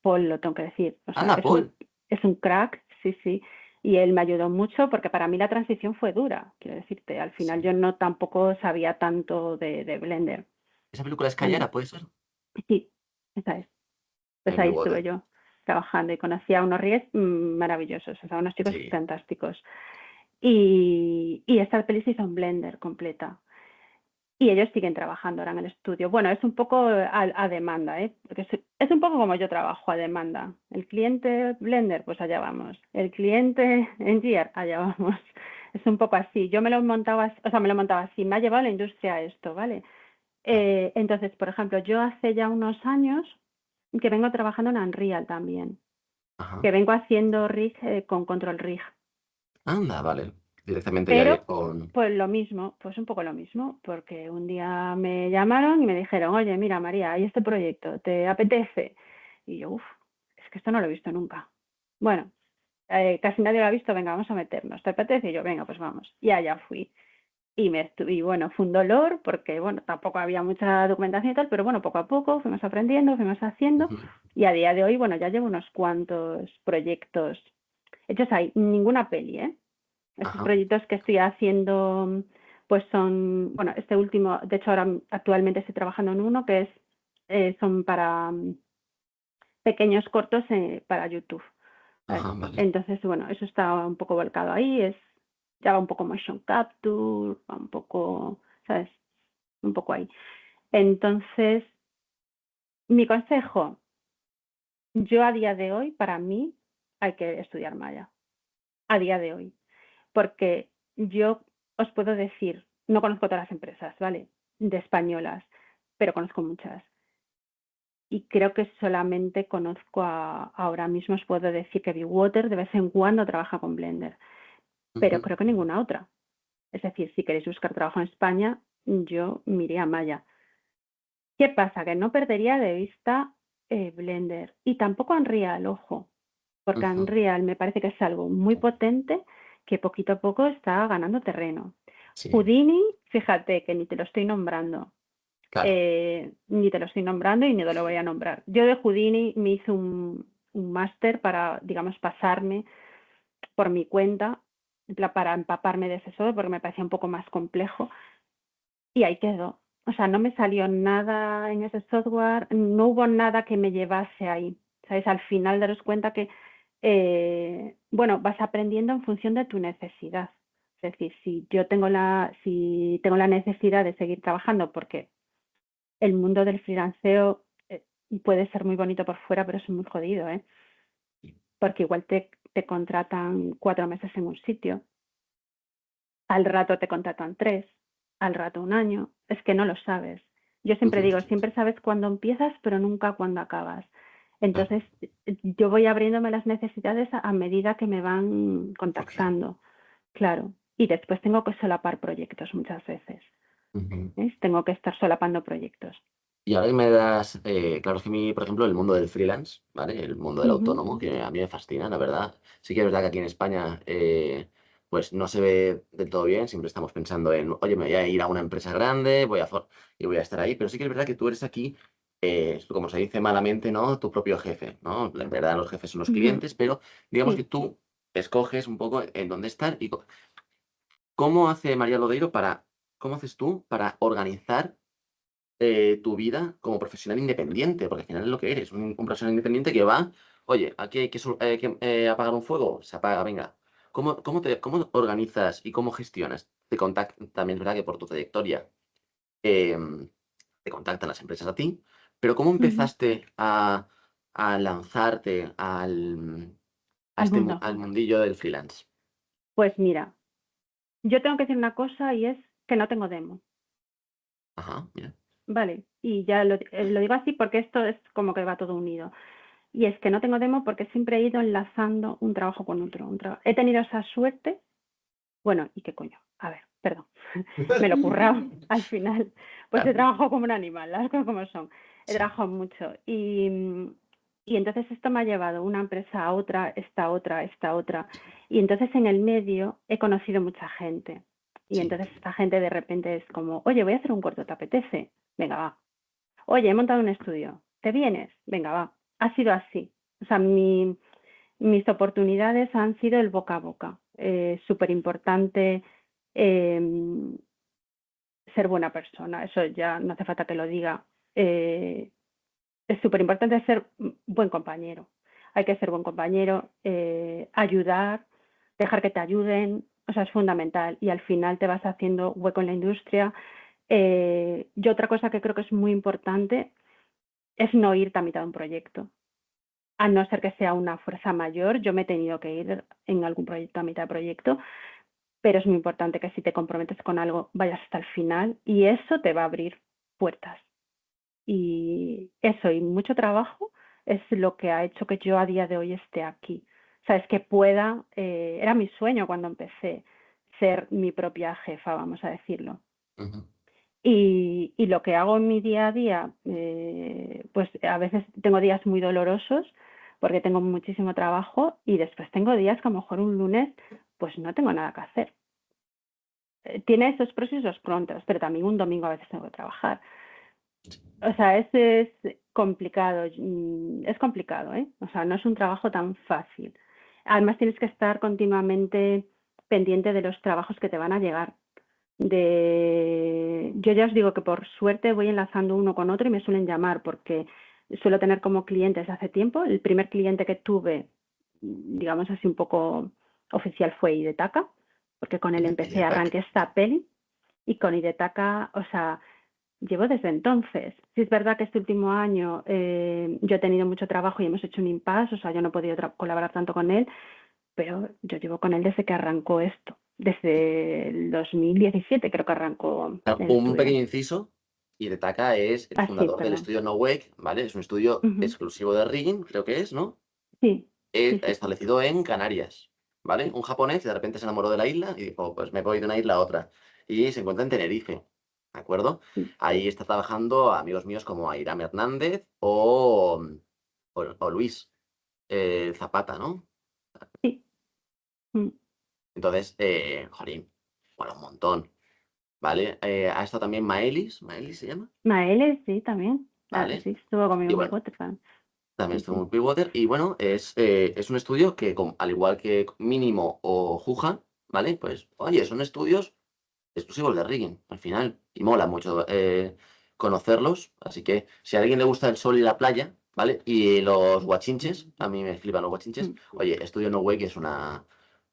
Paul, lo tengo que decir. O sea, Anda, Paul. es un crack, sí, sí. Y él me ayudó mucho porque para mí la transición fue dura, quiero decirte. Al final Sí. yo no tampoco sabía tanto de Blender. ¿Esa película es En- Callera, puede ser? sí, esa es. Pues Amy ahí estuve Water. yo trabajando y conocí a unos ríes maravillosos, o sea, unos chicos Sí. fantásticos. Y esta peli se hizo en Blender completa. Y ellos siguen trabajando ahora en el estudio. Bueno, es un poco a demanda, ¿eh? Porque es un poco como yo trabajo a demanda. El cliente Blender, pues allá vamos. El cliente Engineer, allá vamos. Es un poco así. Yo me lo montaba, o sea, me lo montaba así. Me ha llevado la industria a esto, ¿vale? Entonces, por ejemplo, yo hace ya unos años que vengo trabajando en Unreal también, Ajá. que vengo haciendo rig con Control Rig. Anda, vale. Directamente ya Pero, con... pues lo mismo, pues un poco lo mismo, porque un día me llamaron y me dijeron, oye, mira, María, hay este proyecto, ¿te apetece? Y yo, uff, es que esto no lo he visto nunca. Bueno, casi nadie lo ha visto, venga, vamos a meternos, ¿te apetece? Y yo, venga, pues vamos. Y allá fui. Y bueno, fue un dolor porque, bueno, tampoco había mucha documentación y tal, pero bueno, poco a poco fuimos aprendiendo, fuimos haciendo. Ujú. Y a día de hoy, bueno, ya llevo unos cuantos proyectos hechos ahí, ninguna peli, ¿eh? Estos Ajá. proyectos que estoy haciendo, pues son, bueno, este último, de hecho ahora actualmente estoy trabajando en uno que son para pequeños cortos para YouTube. ¿Sabes? Ajá, vale. Entonces, bueno, eso está un poco volcado ahí, ya va un poco motion capture, va un poco, ¿sabes? Un poco ahí. Entonces, mi consejo, yo a día de hoy, para mí, hay que estudiar Maya. A día de hoy. Porque yo os puedo decir, no conozco todas las empresas, ¿vale? De españolas, pero conozco muchas. Y creo que solamente conozco ahora mismo, os puedo decir que Water de vez en cuando trabaja con Blender, pero Ujú. creo que ninguna otra. Es decir, si queréis buscar trabajo en España, yo miré a Maya. ¿Qué pasa? Que no perdería de vista Blender y tampoco Unreal, ojo, porque Ujú. Unreal me parece que es algo muy potente que poquito a poco está ganando terreno. Sí, Houdini, fíjate que ni te lo estoy nombrando, claro. ni te lo estoy nombrando y ni te lo voy a nombrar. Yo de Houdini me hice un máster para, digamos, pasarme por mi cuenta, para empaparme de ese software, porque me parecía un poco más complejo, y ahí quedó. O sea, no me salió nada en ese software, no hubo nada que me llevase ahí. ¿Sabes? Al final daros cuenta que, bueno, vas aprendiendo en función de tu necesidad. Es decir, si tengo la necesidad de seguir trabajando, porque el mundo del freelanceo puede ser muy bonito por fuera, pero es muy jodido, ¿eh? Porque igual te contratan 4 meses en un sitio, al rato te contratan 3, al rato un año, es que no lo sabes. Yo siempre Ujú. digo, siempre sabes cuándo empiezas, pero nunca cuándo acabas. Claro. Entonces, yo voy abriéndome las necesidades a medida que me van Ok. contactando, claro. Y después tengo que solapar proyectos muchas veces. Ujú. ¿Ves? Tengo que estar solapando proyectos. Y ahora que me das, claro, es que a mí, por ejemplo, el mundo del freelance, ¿vale? El mundo del Ujú, autónomo, que a mí me fascina, la verdad. Sí que es verdad que aquí en España, pues no se ve del todo bien, siempre estamos pensando en, oye, me voy a ir a una empresa grande, y voy a estar ahí, pero sí que es verdad que tú eres aquí, como se dice malamente, ¿no? Tu propio jefe, ¿no? En verdad los jefes son los ujú. clientes, pero digamos que Sí, tú escoges un poco en dónde estar y cómo hace María Lodeiro cómo haces tú para organizar tu vida como profesional independiente, porque al final es lo que eres, un profesional independiente que va, oye, aquí hay que apagar un fuego, se apaga, venga. ¿Cómo organizas y cómo gestionas? También es verdad que por tu trayectoria em, te contactan las empresas a ti, pero ¿cómo ujú. empezaste a lanzarte Al mundo. al mundillo del freelance? Pues mira, yo tengo que decir una cosa y es que no tengo demo, Ajá, mira. ¿vale? Y ya lo digo así porque esto es como que va todo unido. Y es que no tengo demo porque siempre he ido enlazando un trabajo con otro. He tenido esa suerte, bueno, ¿y qué coño? A ver, perdón, me lo he currado al final. Pues he Claro. trabajado como un animal, las cosas como son. He Sí. trabajado mucho. Y entonces esto me ha llevado una empresa a otra, esta otra, esta otra. Y entonces en el medio he conocido mucha gente. Y Sí. entonces esta gente de repente es como, oye, voy a hacer un corto, ¿te apetece? Venga, va. Oye, he montado un estudio. ¿Te vienes? Venga, va. Ha sido así. O sea, mis oportunidades han sido el boca a boca. Súper importante ser buena persona, eso ya no hace falta que lo diga. Es súper importante ser buen compañero. Hay que ser buen compañero, ayudar, dejar que te ayuden, o sea, es fundamental. Y al final te vas haciendo hueco en la industria. Y otra cosa que creo que es muy importante es no irte a mitad de un proyecto. A no ser que sea una fuerza mayor, yo me he tenido que ir en algún proyecto a mitad de proyecto, pero es muy importante que si te comprometes con algo vayas hasta el final y eso te va a abrir puertas. Y eso y mucho trabajo es lo que ha hecho que yo a día de hoy esté aquí. O sea, es que pueda, era mi sueño cuando empecé ser mi propia jefa, vamos a decirlo. Ujú. Y lo que hago en mi día a día, pues a veces tengo días muy dolorosos porque tengo muchísimo trabajo y después tengo días que a lo mejor un lunes pues no tengo nada que hacer. Tiene esos pros y esos contras, pero también un domingo a veces tengo que trabajar. O sea, es complicado, es complicado, ¿eh? O sea, no es un trabajo tan fácil. Además tienes que estar continuamente pendiente de los trabajos que te van a llegar. Yo ya os digo que por suerte voy enlazando uno con otro y me suelen llamar porque suelo tener como clientes hace tiempo. El primer cliente que tuve, digamos así un poco oficial, fue Idetaka, porque con él Y empecé, de tac. arranqué esta peli y con Idetaka, o sea, llevo desde entonces. Sí es verdad que este último año yo he tenido mucho trabajo y hemos hecho un impasse, o sea, yo no he podido colaborar tanto con él, pero yo llevo con él desde que arrancó esto, desde el 2017 creo que arrancó Claro, el un estudio. pequeño inciso, Hidetaka es el Ah, sí, fundador del perdón. estudio No Wake, ¿vale? Es un estudio Ujú. exclusivo de rigging, creo que es, ¿no? Sí, sí, sí, sí. Establecido en Canarias, ¿vale? Un japonés que de repente se enamoró de la isla y dijo, pues me voy de una isla a otra. Y se encuentra en Tenerife, ¿de acuerdo? Sí, Ahí está trabajando amigos míos como Airam Hernández o Luis Zapata, ¿no? sí. Mm. Entonces, jolín, bueno, un montón, ¿vale? Ha estado también Maelis se llama, Maele, sí, también. Ah, ¿vale? sí, estuvo Y conmigo en Big bueno, Water también. también Sí, estuvo sí. en Bridgewater. Y bueno, es un estudio que, al igual que Mínimo o Juja, ¿vale? Pues, oye, son estudios exclusivos de rigging, al final. Y mola mucho conocerlos. Así que si a alguien le gusta el sol y la playa, ¿vale? Y los guachinches, a mí me flipan los guachinches. Mm. Oye, Estudio No Way, que es una...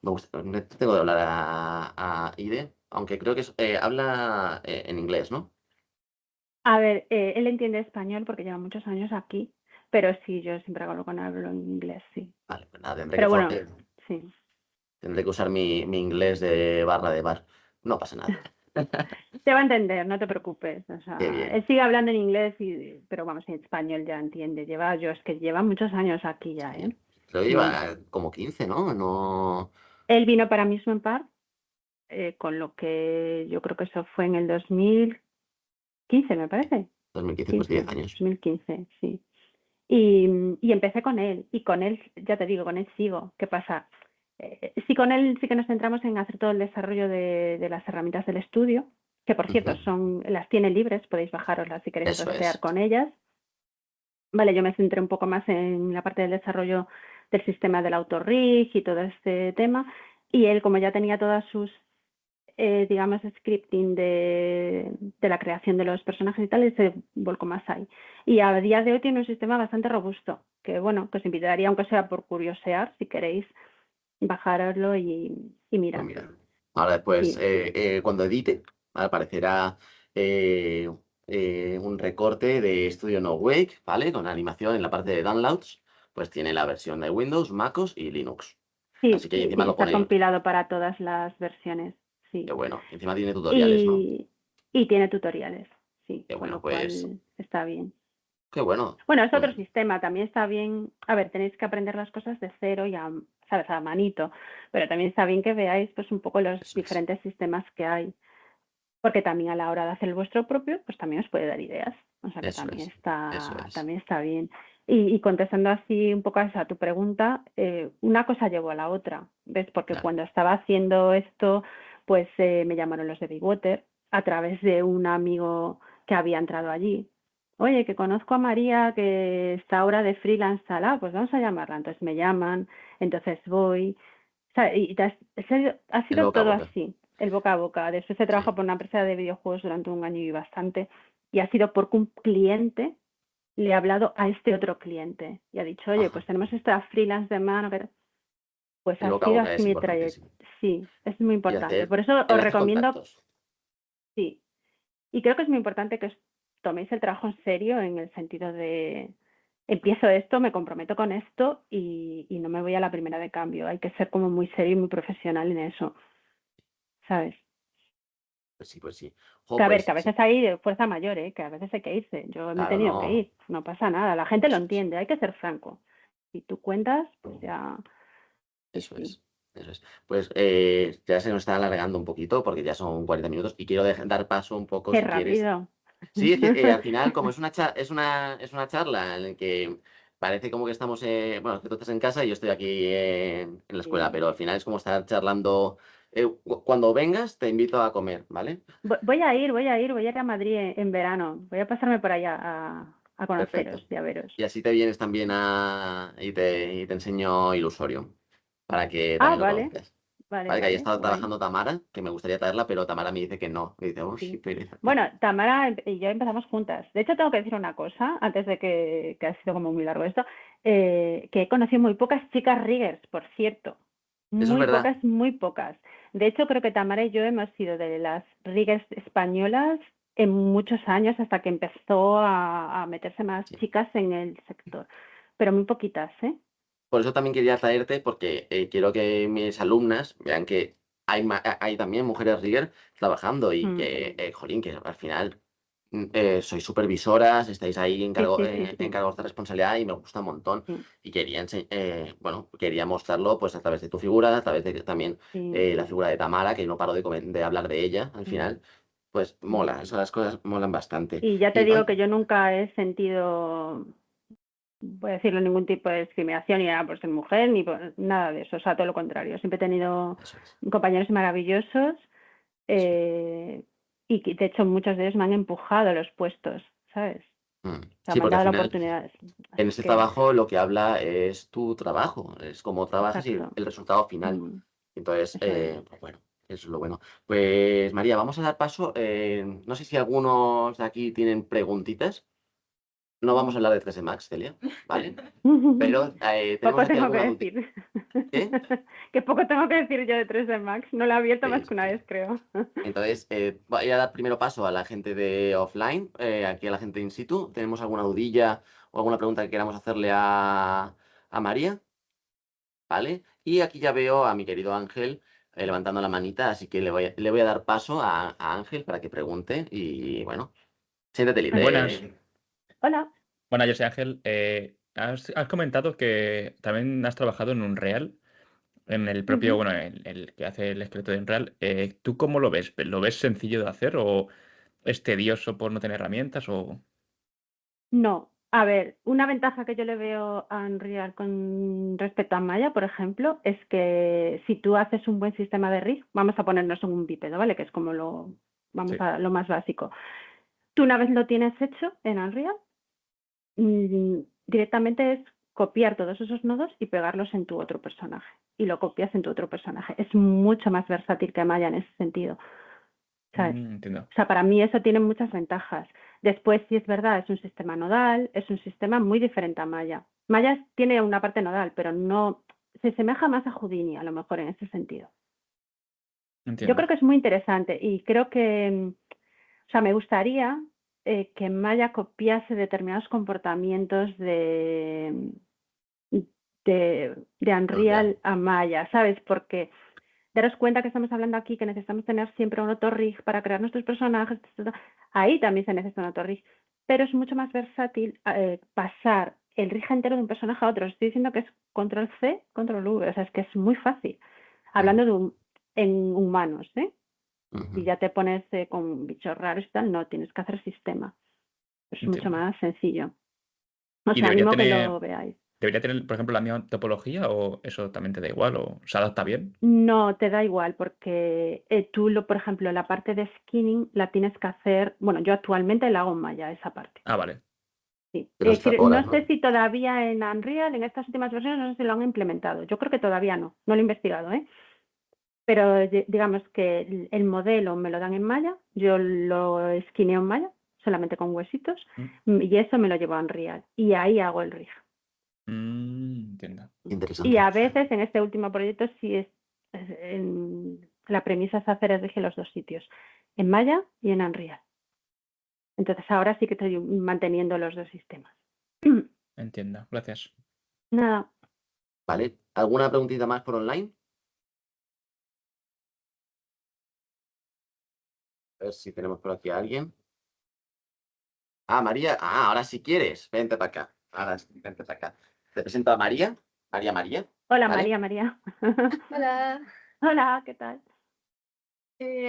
Me gusta, tengo que hablar a Ide, aunque creo que habla en inglés, ¿no? A ver, él entiende español porque lleva muchos años aquí, pero sí, yo siempre hablo con él, hablo en inglés, sí. Vale, pues nada, Pero bueno, sí. tendré que usar mi inglés de barra de bar. No pasa nada. Te va a entender, no te preocupes. O Qué sea, bien. él sigue hablando en inglés, pero vamos, en español ya entiende. Es que lleva muchos años aquí ya, Sí. ¿eh? Creo que Mm. lleva como 15, ¿no? No. Él vino para Amusement Park, con lo que yo creo que eso fue en el 2015, me parece. 2015, pues 10 15, años. 2015, sí. Y empecé con él, y con él, ya te digo, con él sigo. ¿Qué pasa? Sí, con él sí que nos centramos en hacer todo el desarrollo de las herramientas del estudio, que por cierto Ujú. las tiene libres, podéis bajároslas si queréis Eso trastear es. con ellas. Vale, yo me centré un poco más en la parte del desarrollo del sistema del autorrig y todo este tema, y él, como ya tenía todas sus digamos, scripting de la creación de los personajes y tal, y se volcó más ahí. Y a día de hoy tiene un sistema bastante robusto, que bueno, que os invitaría, aunque sea por curiosear, si queréis, bajaroslo y Pues mirar. mira. Ahora después, Sí, cuando edite, aparecerá eh, un recorte de Studio No Wake, ¿vale? Con animación en la parte de downloads. Pues tiene la versión de Windows, MacOS y Linux. sí, Así que sí, encima sí, lo está pone. compilado para todas las versiones, Qué sí. bueno. Encima tiene tutoriales, ¿no? Y tiene tutoriales, sí, Qué con bueno, lo pues. cual está bien. Qué bueno. Bueno, es Pues, otro sistema, también está bien. A ver, tenéis que aprender las cosas de cero y sabes, a manito, pero también está bien que veáis pues un poco los eso es. diferentes sistemas que hay, porque también a la hora de hacer el vuestro propio, pues también os puede dar ideas. O sea que Eso es. Eso es. también está bien. Y contestando así un poco a tu pregunta, una cosa llevó a la otra, ¿ves? Porque Claro. cuando estaba haciendo esto, pues me llamaron los de Big Water a través de un amigo que había entrado allí. oye, que conozco a María que está ahora de freelance, pues vamos a llamarla. Entonces me llaman, entonces voy. O sea, ha El sido boca a todo boca. así, el boca a boca. Después he Sí. trabajado por una empresa de videojuegos durante un año y bastante, y ha sido porque un cliente le ha hablado a este otro cliente y ha dicho, oye, pues Ajá. tenemos esta freelance de mano, pues El ha boca a sido boca así es mi trayectoria. importantísimo. Sí, es muy Y importante. Por eso el os hacer recomiendo, contactos. sí, y creo que es muy importante que os toméis el trabajo en serio en el sentido de empiezo esto, me comprometo con esto y no me voy a la primera de cambio. Hay que ser como muy serio y muy profesional en eso, ¿sabes? Pues sí, pues sí. Que Jo, a ver, pues que a sí, veces hay fuerza mayor, ¿eh? Que a veces hay que irse. Yo me he claro, tenido que no. ir, no pasa nada. La gente lo Eso es. entiende, hay que ser franco. Si tú cuentas, pues ya, sí, Eso sí. es. Eso es. Pues ya se nos está alargando un poquito porque ya son 40 minutos y quiero dar paso un poco, Qué si quieres. rápido. Sí, es que al final, como es una charla en la que parece como que estamos, bueno, que tú estás en casa y yo estoy aquí en la escuela, Sí. pero al final es como estar charlando. Cuando vengas, te invito a comer, ¿vale? Voy a ir a Madrid en verano. Voy a pasarme por allá a conoceros Perfecto. y a veros. Y así te vienes también y te enseño Ilusorio, para que Ah, también lo vale, conozcas. vale, Vale, que ahí vale, estado guay. trabajando Tamara, que me gustaría traerla, pero Tamara me dice que no. Me dice, uy, Sí. pereza. Bueno, Tamara y yo empezamos juntas. De hecho, tengo que decir una cosa, antes de que ha sido como muy largo esto, que he conocido muy pocas chicas riggers, por cierto. Eso es Muy verdad. pocas, muy pocas. De hecho, creo que Tamara y yo hemos sido de las riggers españolas en muchos años hasta que empezó a meterse más Sí. chicas en el sector. Pero muy poquitas, ¿eh? Por eso también quería traerte, porque quiero que mis alumnas vean que hay también mujeres rigger trabajando y Mm. que, jolín, que al final sois supervisoras, estáis ahí Sí, sí, sí, en sí, cargos de responsabilidad y me gusta un montón. sí, Y bueno, quería mostrarlo pues a través de tu figura, a través de también sí, la figura de Tamara, que no paro de hablar de ella al sí. final. Pues mola, Mm. esas las cosas molan bastante. Y ya te Y digo oye, que yo nunca he sentido, voy a decirlo, ningún tipo de discriminación ni nada por ser mujer, ni por nada de eso, o sea, todo lo contrario. Siempre he tenido eso es, compañeros maravillosos eso es. eh, y que, de hecho muchos de ellos me han empujado a los puestos, ¿sabes? Mm. O sea, Sí, me han porque al dado la final oportunidad. en Así este que, trabajo lo que habla es tu trabajo, es cómo trabajas y exacto. el resultado final. Mm, Entonces, eso es. pues bueno, eso es lo bueno. Pues María, vamos a dar paso. No sé si algunos de aquí tienen preguntitas. No vamos a hablar de 3D Max, Celia, ¿vale? Pero tenemos Poco aquí tengo que alguna duda. decir. ¿Qué? Que poco tengo que decir yo de 3D Max. No lo he abierto Sí, más sí, que una sí. vez, creo. Entonces, voy a dar primero paso a la gente de offline, aquí a la gente de in situ. ¿Tenemos alguna dudilla o alguna pregunta que queramos hacerle a María? ¿Vale? Y aquí ya veo a mi querido Ángel levantando la manita, así que le voy a dar paso a Ángel para que pregunte y bueno, siéntete Buenas, libre. Hola. buenas, yo soy Ángel. Has comentado que también has trabajado en Unreal, en el propio, Ujú. bueno, el que hace el esqueleto de Unreal. ¿Tú cómo lo ves? ¿Lo ves sencillo de hacer o es tedioso por no tener herramientas? No. A ver, una ventaja que yo le veo a Unreal con respecto a Maya, por ejemplo, es que si tú haces un buen sistema de rig, vamos a ponernos en un bípedo, ¿vale? Que es como Sí. lo más básico. Tú una vez lo tienes hecho en Unreal, directamente es copiar todos esos nodos y pegarlos en tu otro personaje. Y lo copias en tu otro personaje. Es mucho más versátil que Maya en ese sentido, ¿sabes? Entiendo. O sea, para mí eso tiene muchas ventajas. Después, sí es verdad, es un sistema nodal, es un sistema muy diferente a Maya. Maya tiene una parte nodal, pero no se asemeja más a Houdini, a lo mejor en ese sentido. Yo creo Entiendo. que es muy interesante y creo que, o sea, me gustaría que Maya copiase determinados comportamientos de Unreal. Unreal a Maya, ¿sabes? Porque daros cuenta que estamos hablando aquí que necesitamos tener siempre un autorrig para crear nuestros personajes. Ahí también se necesita un autorrig, pero es mucho más versátil pasar el rig entero de un personaje a otro. Estoy diciendo que es control C, control V, o sea, es que es muy fácil. Ujú, Hablando en humanos, ¿eh? ujú. Si ya te pones con bichos raros y tal, no, tienes que hacer sistema. Es mucho Entiendo. más sencillo. Os ¿Y debería animo que tener, lo veáis. ¿Debería tener, por ejemplo, la misma topología o eso también te da igual o se adapta bien? No, te da igual porque por ejemplo, la parte de skinning la tienes que hacer, bueno, yo actualmente la hago en Maya, esa parte. Ah, vale. Sí. Pero es horas, No ¿no? sé si todavía en Unreal, en estas últimas versiones, no sé si lo han implementado. Yo creo que todavía no lo he investigado, ¿eh? Pero digamos que el modelo me lo dan en Maya, yo lo esquineo en Maya, solamente con huesitos, y eso me lo llevo a Unreal. Y ahí hago el rig. Entiendo. Y Interesante. a veces en este último proyecto sí la premisa es hacer el rig en los dos sitios, en Maya y en Unreal. Entonces ahora sí que estoy manteniendo los dos sistemas. Entiendo. Gracias. Nada. ¿Vale? ¿Alguna preguntita más por online? A ver si tenemos por aquí a alguien. Ah, María. Ah, ahora si quieres. Vente para acá. Ahora sí, vente para acá. Te presento a María. María. Hola, ¿Vale? María. Hola. Hola, ¿qué tal?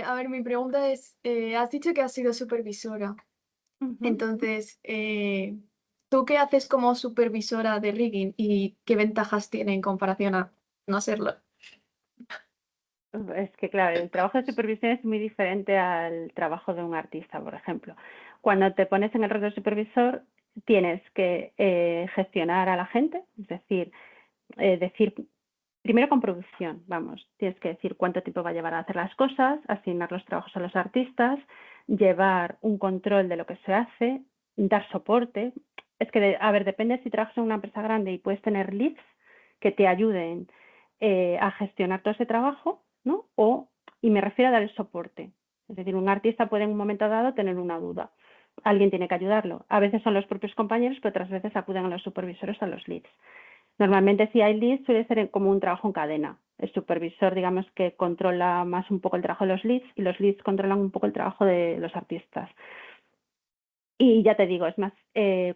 A ver, mi pregunta es, has dicho que has sido supervisora. Ujú. Entonces, ¿tú qué haces como supervisora de rigging y qué ventajas tiene en comparación a no serlo? Es que, claro, el trabajo de supervisión es muy diferente al trabajo de un artista, por ejemplo. Cuando te pones en el rol de supervisor, tienes que gestionar a la gente, es decir, primero con producción, vamos, tienes que decir cuánto tiempo va a llevar a hacer las cosas, asignar los trabajos a los artistas, llevar un control de lo que se hace, dar soporte. Es que, a ver, depende si trabajas en una empresa grande y puedes tener leads que te ayuden a gestionar todo ese trabajo, ¿no? Y me refiero a dar el soporte. Es decir, un artista puede en un momento dado tener una duda. Alguien tiene que ayudarlo. A veces son los propios compañeros, pero otras veces acuden a los supervisores o a los leads. Normalmente si hay leads suele ser como un trabajo en cadena. El supervisor, digamos que controla más un poco el trabajo de los leads y los leads controlan un poco el trabajo de los artistas. Y ya te digo, es más,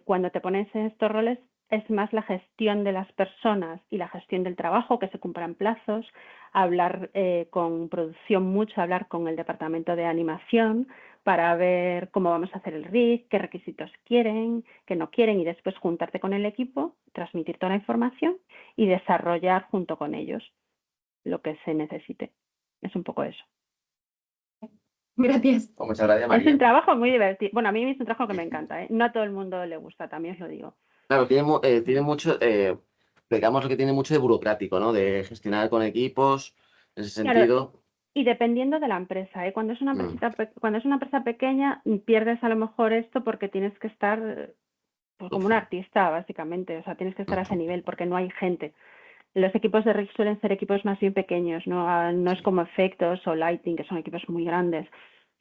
cuando te pones en estos roles, es más la gestión de las personas y la gestión del trabajo, que se cumplan plazos, hablar con producción mucho, hablar con el departamento de animación para ver cómo vamos a hacer el rig, qué requisitos quieren, qué no quieren, y después juntarte con el equipo, transmitir toda la información y desarrollar junto con ellos lo que se necesite. Es un poco eso. Gracias. Pues muchas gracias, Es un María. trabajo muy divertido. Bueno, a mí es un trabajo que me encanta, ¿eh? No a todo el mundo le gusta, también os lo digo. Claro, tiene mucho, digamos lo que tiene mucho de burocrático, ¿no? De gestionar con equipos, en ese Claro, sentido. y dependiendo de la empresa, ¿eh? Cuando es una empresa pequeña, pierdes a lo mejor esto porque tienes que estar pues, como un artista, básicamente. O sea, tienes que estar a ese nivel porque no hay gente. Los equipos de rig suelen ser equipos más bien pequeños, no es como efectos o lighting, que son equipos muy grandes,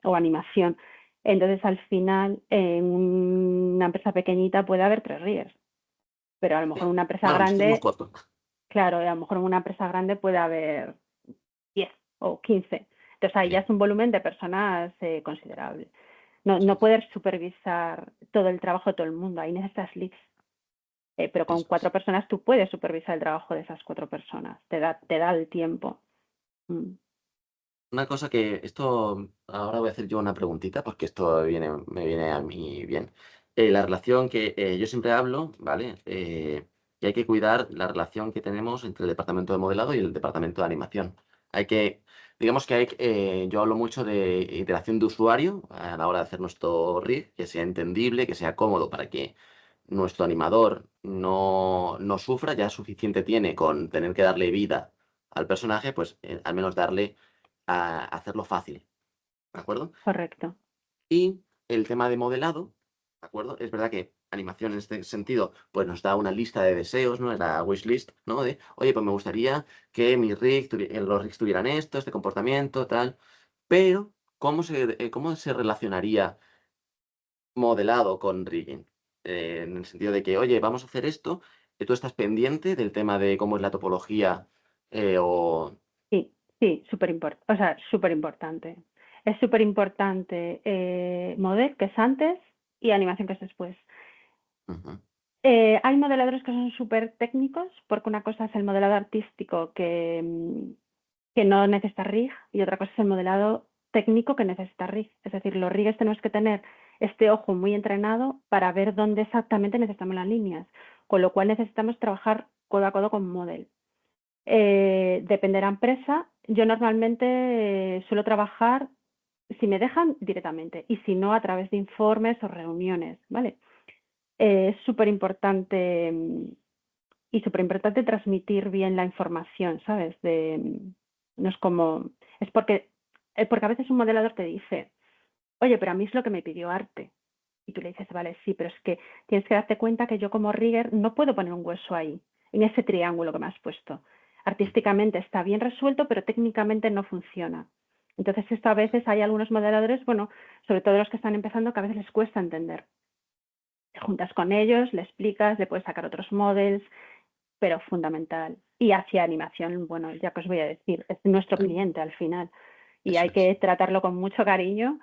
o animación. Entonces, al final, en una empresa pequeñita puede haber 3 riggers, pero a lo mejor en una empresa Bueno, nosotros somos grande, 4. claro, a lo mejor en una empresa grande puede haber 10 o 15. Entonces ahí ya es un volumen de personas considerable. No puedes supervisar todo el trabajo de todo el mundo, ahí necesitas leads. Pero con Eso 4 es. personas tú puedes supervisar el trabajo de esas 4 personas, te da el tiempo. Una cosa que esto, ahora voy a hacer yo una preguntita porque esto me viene a mí bien. La relación que yo siempre hablo, ¿vale? Que hay que cuidar la relación que tenemos entre el departamento de modelado y el departamento de animación. Digamos que yo hablo mucho de interacción de usuario a la hora de hacer nuestro rig, que sea entendible, que sea cómodo para que nuestro animador no sufra, ya suficiente tiene con tener que darle vida al personaje, pues al menos darle a hacerlo fácil, ¿de acuerdo? Correcto. Y el tema de modelado, ¿de acuerdo? Es verdad que animación en este sentido, pues nos da una lista de deseos, ¿no? La wishlist, ¿no? De, oye, pues me gustaría que los rigs tuvieran esto, este comportamiento, tal. Pero, cómo se relacionaría modelado con rigging? En el sentido de que, oye, vamos a hacer esto, tú estás pendiente del tema de cómo es la topología o... Sí, súper importante. Es súper importante model, que es antes, y animación, que es después. Ujú. Hay modeladores que son súper técnicos, porque una cosa es el modelado artístico que no necesita rig, y otra cosa es el modelado técnico que necesita rig. Es decir, los rigs tenemos que tener este ojo muy entrenado para ver dónde exactamente necesitamos las líneas. con lo cual necesitamos trabajar codo a codo con Model. Depende de la empresa. Yo normalmente suelo trabajar, si me dejan, directamente, y si no, a través de informes o reuniones, ¿vale? Es súper importante y súper importante transmitir bien la información, ¿sabes? No es como, es porque a veces un modelador te dice, oye, pero a mí es lo que me pidió arte. Y tú le dices, vale, sí, pero es que tienes que darte cuenta que yo como rigger no puedo poner un hueso ahí, en ese triángulo que me has puesto. Artísticamente está bien resuelto, pero técnicamente no funciona. Entonces esto a veces hay algunos modeladores, bueno, sobre todo los que están empezando, que a veces les cuesta entender. Te juntas con ellos, le explicas, le puedes sacar otros models, pero fundamental. Y hacia animación, bueno, ya que os voy a decir, es nuestro cliente al final. Y Eso hay es. que tratarlo con mucho cariño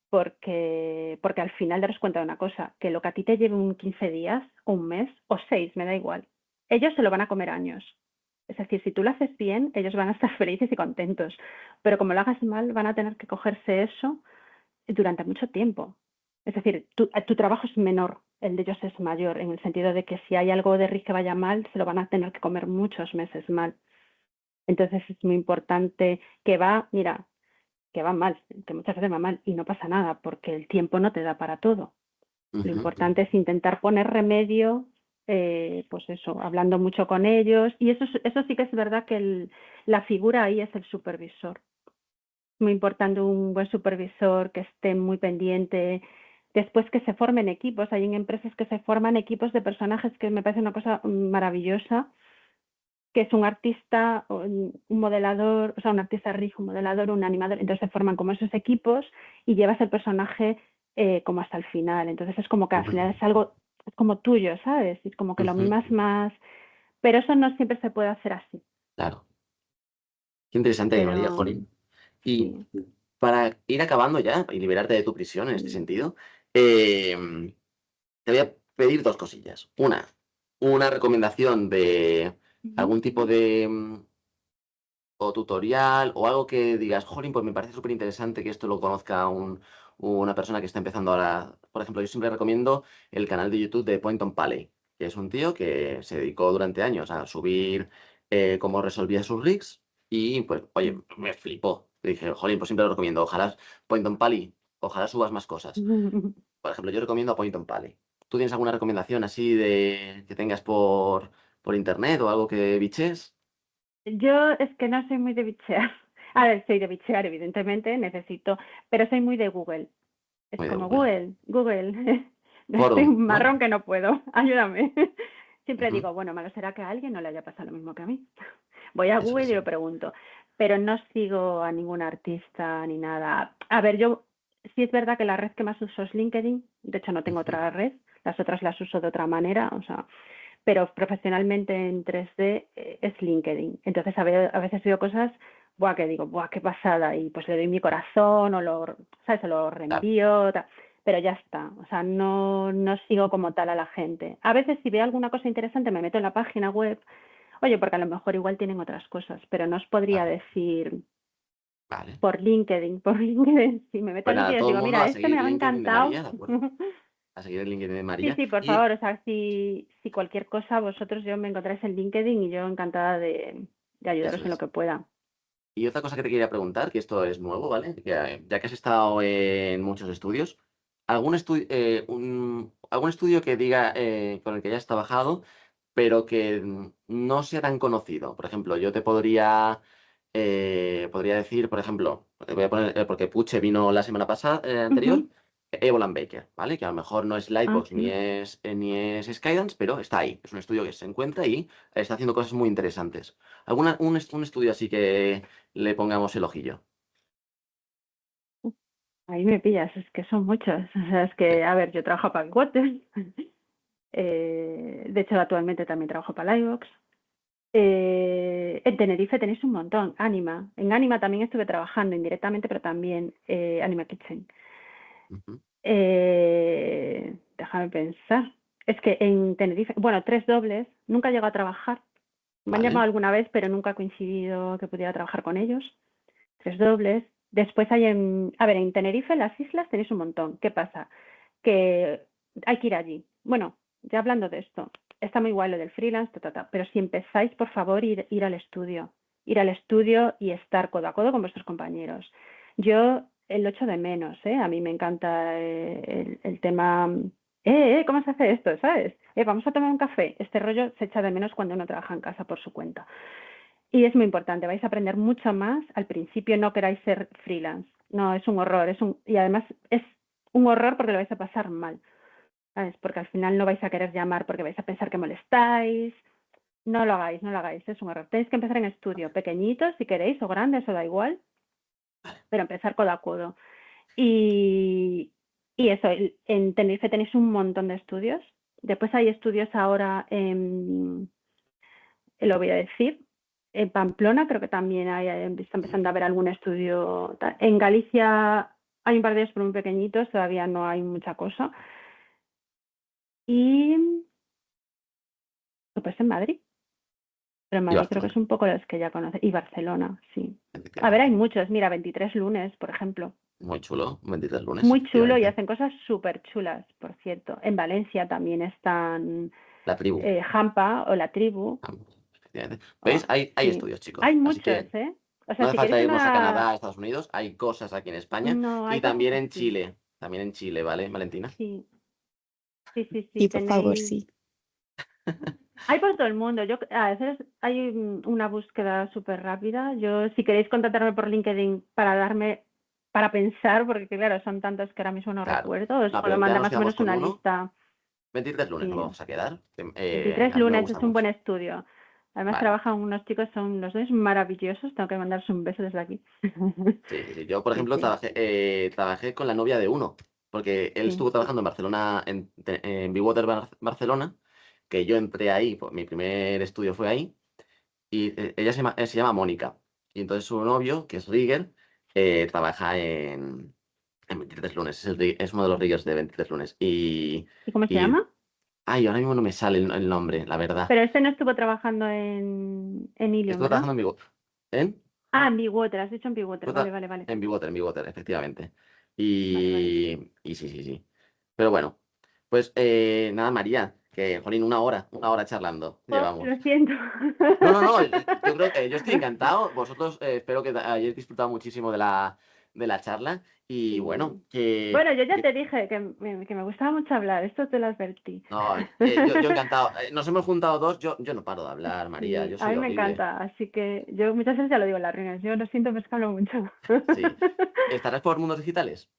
porque al final daros cuenta de una cosa, que lo que a ti te lleve un 15 días, o un mes, o 6, me da igual. Ellos se lo van a comer años. Es decir, si tú lo haces bien, ellos van a estar felices y contentos. Pero como lo hagas mal, van a tener que cogerse eso durante mucho tiempo. Es decir, tu trabajo es menor, el de ellos es mayor, en el sentido de que si hay algo de RIS que vaya mal, se lo van a tener que comer muchos meses mal. Entonces es muy importante que mira, que va mal, que muchas veces va mal y no pasa nada, porque el tiempo no te da para todo. Lo importante es intentar poner remedio, pues eso, hablando mucho con ellos. Y eso sí que es verdad que la figura ahí es el supervisor. Muy importante un buen supervisor que esté muy pendiente. Después que se formen equipos. Hay en empresas que se forman equipos de personajes que me parece una cosa maravillosa, que es un artista, un modelador, o sea, un artista rico, un modelador, un animador. Entonces se forman como esos equipos y llevas el personaje como hasta el final. Entonces es como que al final es algo, es como tuyo, ¿sabes? Es como que lo mimas más. Pero eso no siempre se puede hacer así. Claro. Qué interesante, Pero María, jolín. Y sí. para ir acabando ya y liberarte de tu prisión en este sentido, te voy a pedir dos cosillas. Una recomendación de algún tipo de o tutorial o algo que digas, jolín, pues me parece súper interesante que esto lo conozca una persona que está empezando ahora. Por ejemplo, yo siempre recomiendo el canal de YouTube de Point on Pally, que es un tío que se dedicó durante años a subir cómo resolvía sus rigs y pues, oye, me flipó. Dije, jolín, pues siempre lo recomiendo. Ojalá Point on Pally, ojalá subas más cosas. Por ejemplo, yo recomiendo a Point on Pally. ¿Tú tienes alguna recomendación así de que tengas por internet o algo que biches? Yo es que no soy muy de bichear. A ver, soy de bichear, evidentemente, necesito, pero soy muy de Google. Es Muy de como Google. Google, estoy Forum, un ¿no? marrón que no puedo, ayúdame. Siempre Ujú. digo, bueno, malo será que a alguien no le haya pasado lo mismo que a mí. Voy a Eso Google es. y lo pregunto, pero no sigo a ningún artista ni nada. A ver, yo sí es verdad que la red que más uso es LinkedIn, de hecho no tengo Ujú. otra red, las otras las uso de otra manera, o sea, pero profesionalmente en 3D es LinkedIn. Entonces a veces veo cosas, buah, que digo, buah, qué pasada, y pues le doy mi corazón ¿sabes? O lo Claro, reenvío, pero ya está, o sea, no sigo como tal a la gente. A veces si veo alguna cosa interesante me meto en la página web, oye, porque a lo mejor igual tienen otras cosas, pero no os podría vale, decir vale. por LinkedIn, si me meto Pues en nada, LinkedIn y os todo el digo, mundo mira, a este me seguir ha LinkedIn de encantado. María, ¿de acuerdo? A seguir el LinkedIn de Sí, María. sí, por Y, favor, o sea, si cualquier cosa vosotros yo me encontráis en LinkedIn y yo encantada de ayudaros eso en lo es. que pueda. Y otra cosa que te quería preguntar, que esto es nuevo, ¿vale? Ya que has estado en muchos estudios, ¿algún estudio que diga con el que hayas trabajado, pero que no sea tan conocido? Por ejemplo, yo te podría decir, por ejemplo, te voy a poner, porque Puche vino la semana pasada, anterior, Ujú. Evolan Baker, ¿vale? Que a lo mejor no es Ah, Lightbox sí. ni es Skydance, pero está ahí. Es un estudio que se encuentra y está haciendo cosas muy interesantes. Un estudio así que le pongamos el ojillo? Ahí me pillas, es que son muchos. O sea, es Sí. que, a ver, yo trabajo para Waters, de hecho actualmente también trabajo para Livebox. En Tenerife tenéis un montón, Anima. En Anima también estuve trabajando indirectamente, pero también Anima Kitchen. Ujú. Déjame pensar. Es que en Tenerife, bueno, Tres Dobles, nunca he llegado a trabajar. Me han Vale, llamado alguna vez, pero nunca ha coincidido que pudiera trabajar con ellos. Tres Dobles. Después hay a ver, en Tenerife, en las islas tenéis un montón. ¿Qué pasa? Que hay que ir allí. Bueno, ya hablando de esto, está muy guay lo del freelance, pero si empezáis, por favor, ir al estudio. Ir al estudio y estar codo a codo con vuestros compañeros. Yo lo echo de menos, ¿eh? A mí me encanta el tema, ¿cómo se hace esto? ¿Sabes? Vamos a tomar un café. Este rollo se echa de menos cuando uno trabaja en casa por su cuenta. Y es muy importante, vais a aprender mucho más. Al principio no queráis ser freelance. No, es un horror. Y además es un horror porque lo vais a pasar mal. ¿Sabes? Porque al final no vais a querer llamar porque vais a pensar que molestáis. No lo hagáis, es un error. Tenéis que empezar en estudio, pequeñitos si queréis, o grandes, eso da igual, pero empezar codo a codo. Y eso, en Tenerife tenéis un montón de estudios. Después hay estudios ahora lo voy a decir, en Pamplona creo que también está empezando a haber algún estudio. En Galicia hay un par de ellos, pero muy pequeñitos, todavía no hay mucha cosa. Y pues en Madrid. Pero en Madrid creo que es un poco los que ya conoces. Y Barcelona, sí. A ver, hay muchos. Mira, 23 lunes, por ejemplo. Muy chulo, 23 lunes. Muy chulo y hacen cosas súper chulas, por cierto. En Valencia también están La tribu. Jampa o la tribu. Efectivamente. ¿Veis? Hay estudios, chicos. Hay Así muchos, que O sea, no hace si falta queréis irnos a Canadá, a Estados Unidos. Hay cosas aquí en España. No, hay y también cosas en aquí. Chile. También en Chile, ¿vale, Valentina? Sí. Sí, por favor, sí. Hay por todo el mundo. A veces hay una búsqueda súper rápida. Si queréis contactarme por LinkedIn para pensar, porque claro, son tantos que ahora mismo no recuerdo, os puedo mandar más o menos una lista. 23 lunes nos vamos a quedar. 23 lunes es un buen estudio. Además trabajan unos chicos, son los dos maravillosos. Tengo que mandarles un beso desde aquí. Sí. Yo, por ejemplo, trabajé con la novia de uno, porque él estuvo trabajando en Barcelona, en Bewater Barcelona, que yo entré ahí, pues, mi primer estudio fue ahí, y ella se llama Mónica. Y entonces su novio, que es Rigger, trabaja en 23 lunes, es uno de los riggers de 23 lunes. ¿Y cómo se llama? Ay, ahora mismo no me sale el nombre, la verdad. Pero este no estuvo trabajando en Ilion, Estuvo trabajando en Bewater. en Bewater, has dicho en Bewater, vale. En Bewater, efectivamente. Vale. Y sí. Pero bueno, pues nada, María, que, jolín, una hora charlando llevamos. Lo siento. No, yo creo que yo estoy encantado. Vosotros espero que hayáis disfrutado muchísimo de la charla. Y Sí. bueno, Bueno, yo ya te dije que me gustaba mucho hablar, esto te lo advertí. No, yo encantado. Nos hemos juntado dos, yo no paro de hablar, María, Sí, yo a soy mí me horrible. encanta, así que yo muchas veces ya lo digo en las reuniones, yo lo siento, pero es que hablo mucho. Sí. ¿Estarás por Mundos Digitales?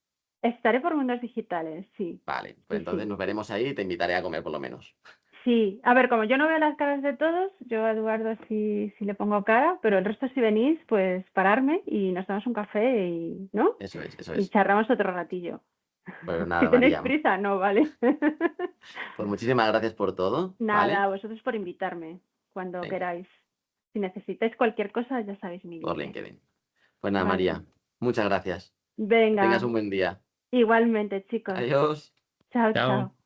Estaré por Mundos Digitales, sí. Vale, pues Sí, entonces sí. nos veremos ahí y te invitaré a comer por lo menos. Sí, a ver, como yo no veo las caras de todos, yo a Eduardo sí le pongo cara, pero el resto si venís, pues pararme y nos damos un café y, ¿no? Eso es. Y charramos otro ratillo. Pues Si nada, tenéis María, prisa, no, vale. pues muchísimas gracias por todo, ¿vale? Nada, a vosotros por invitarme cuando Venga, queráis. Si necesitáis cualquier cosa, ya sabéis mi por link. LinkedIn. Pues nada, Vale. María, muchas gracias. Que Venga, tengas un buen día. igualmente, chicos. Adiós. Chao, Chao. chao.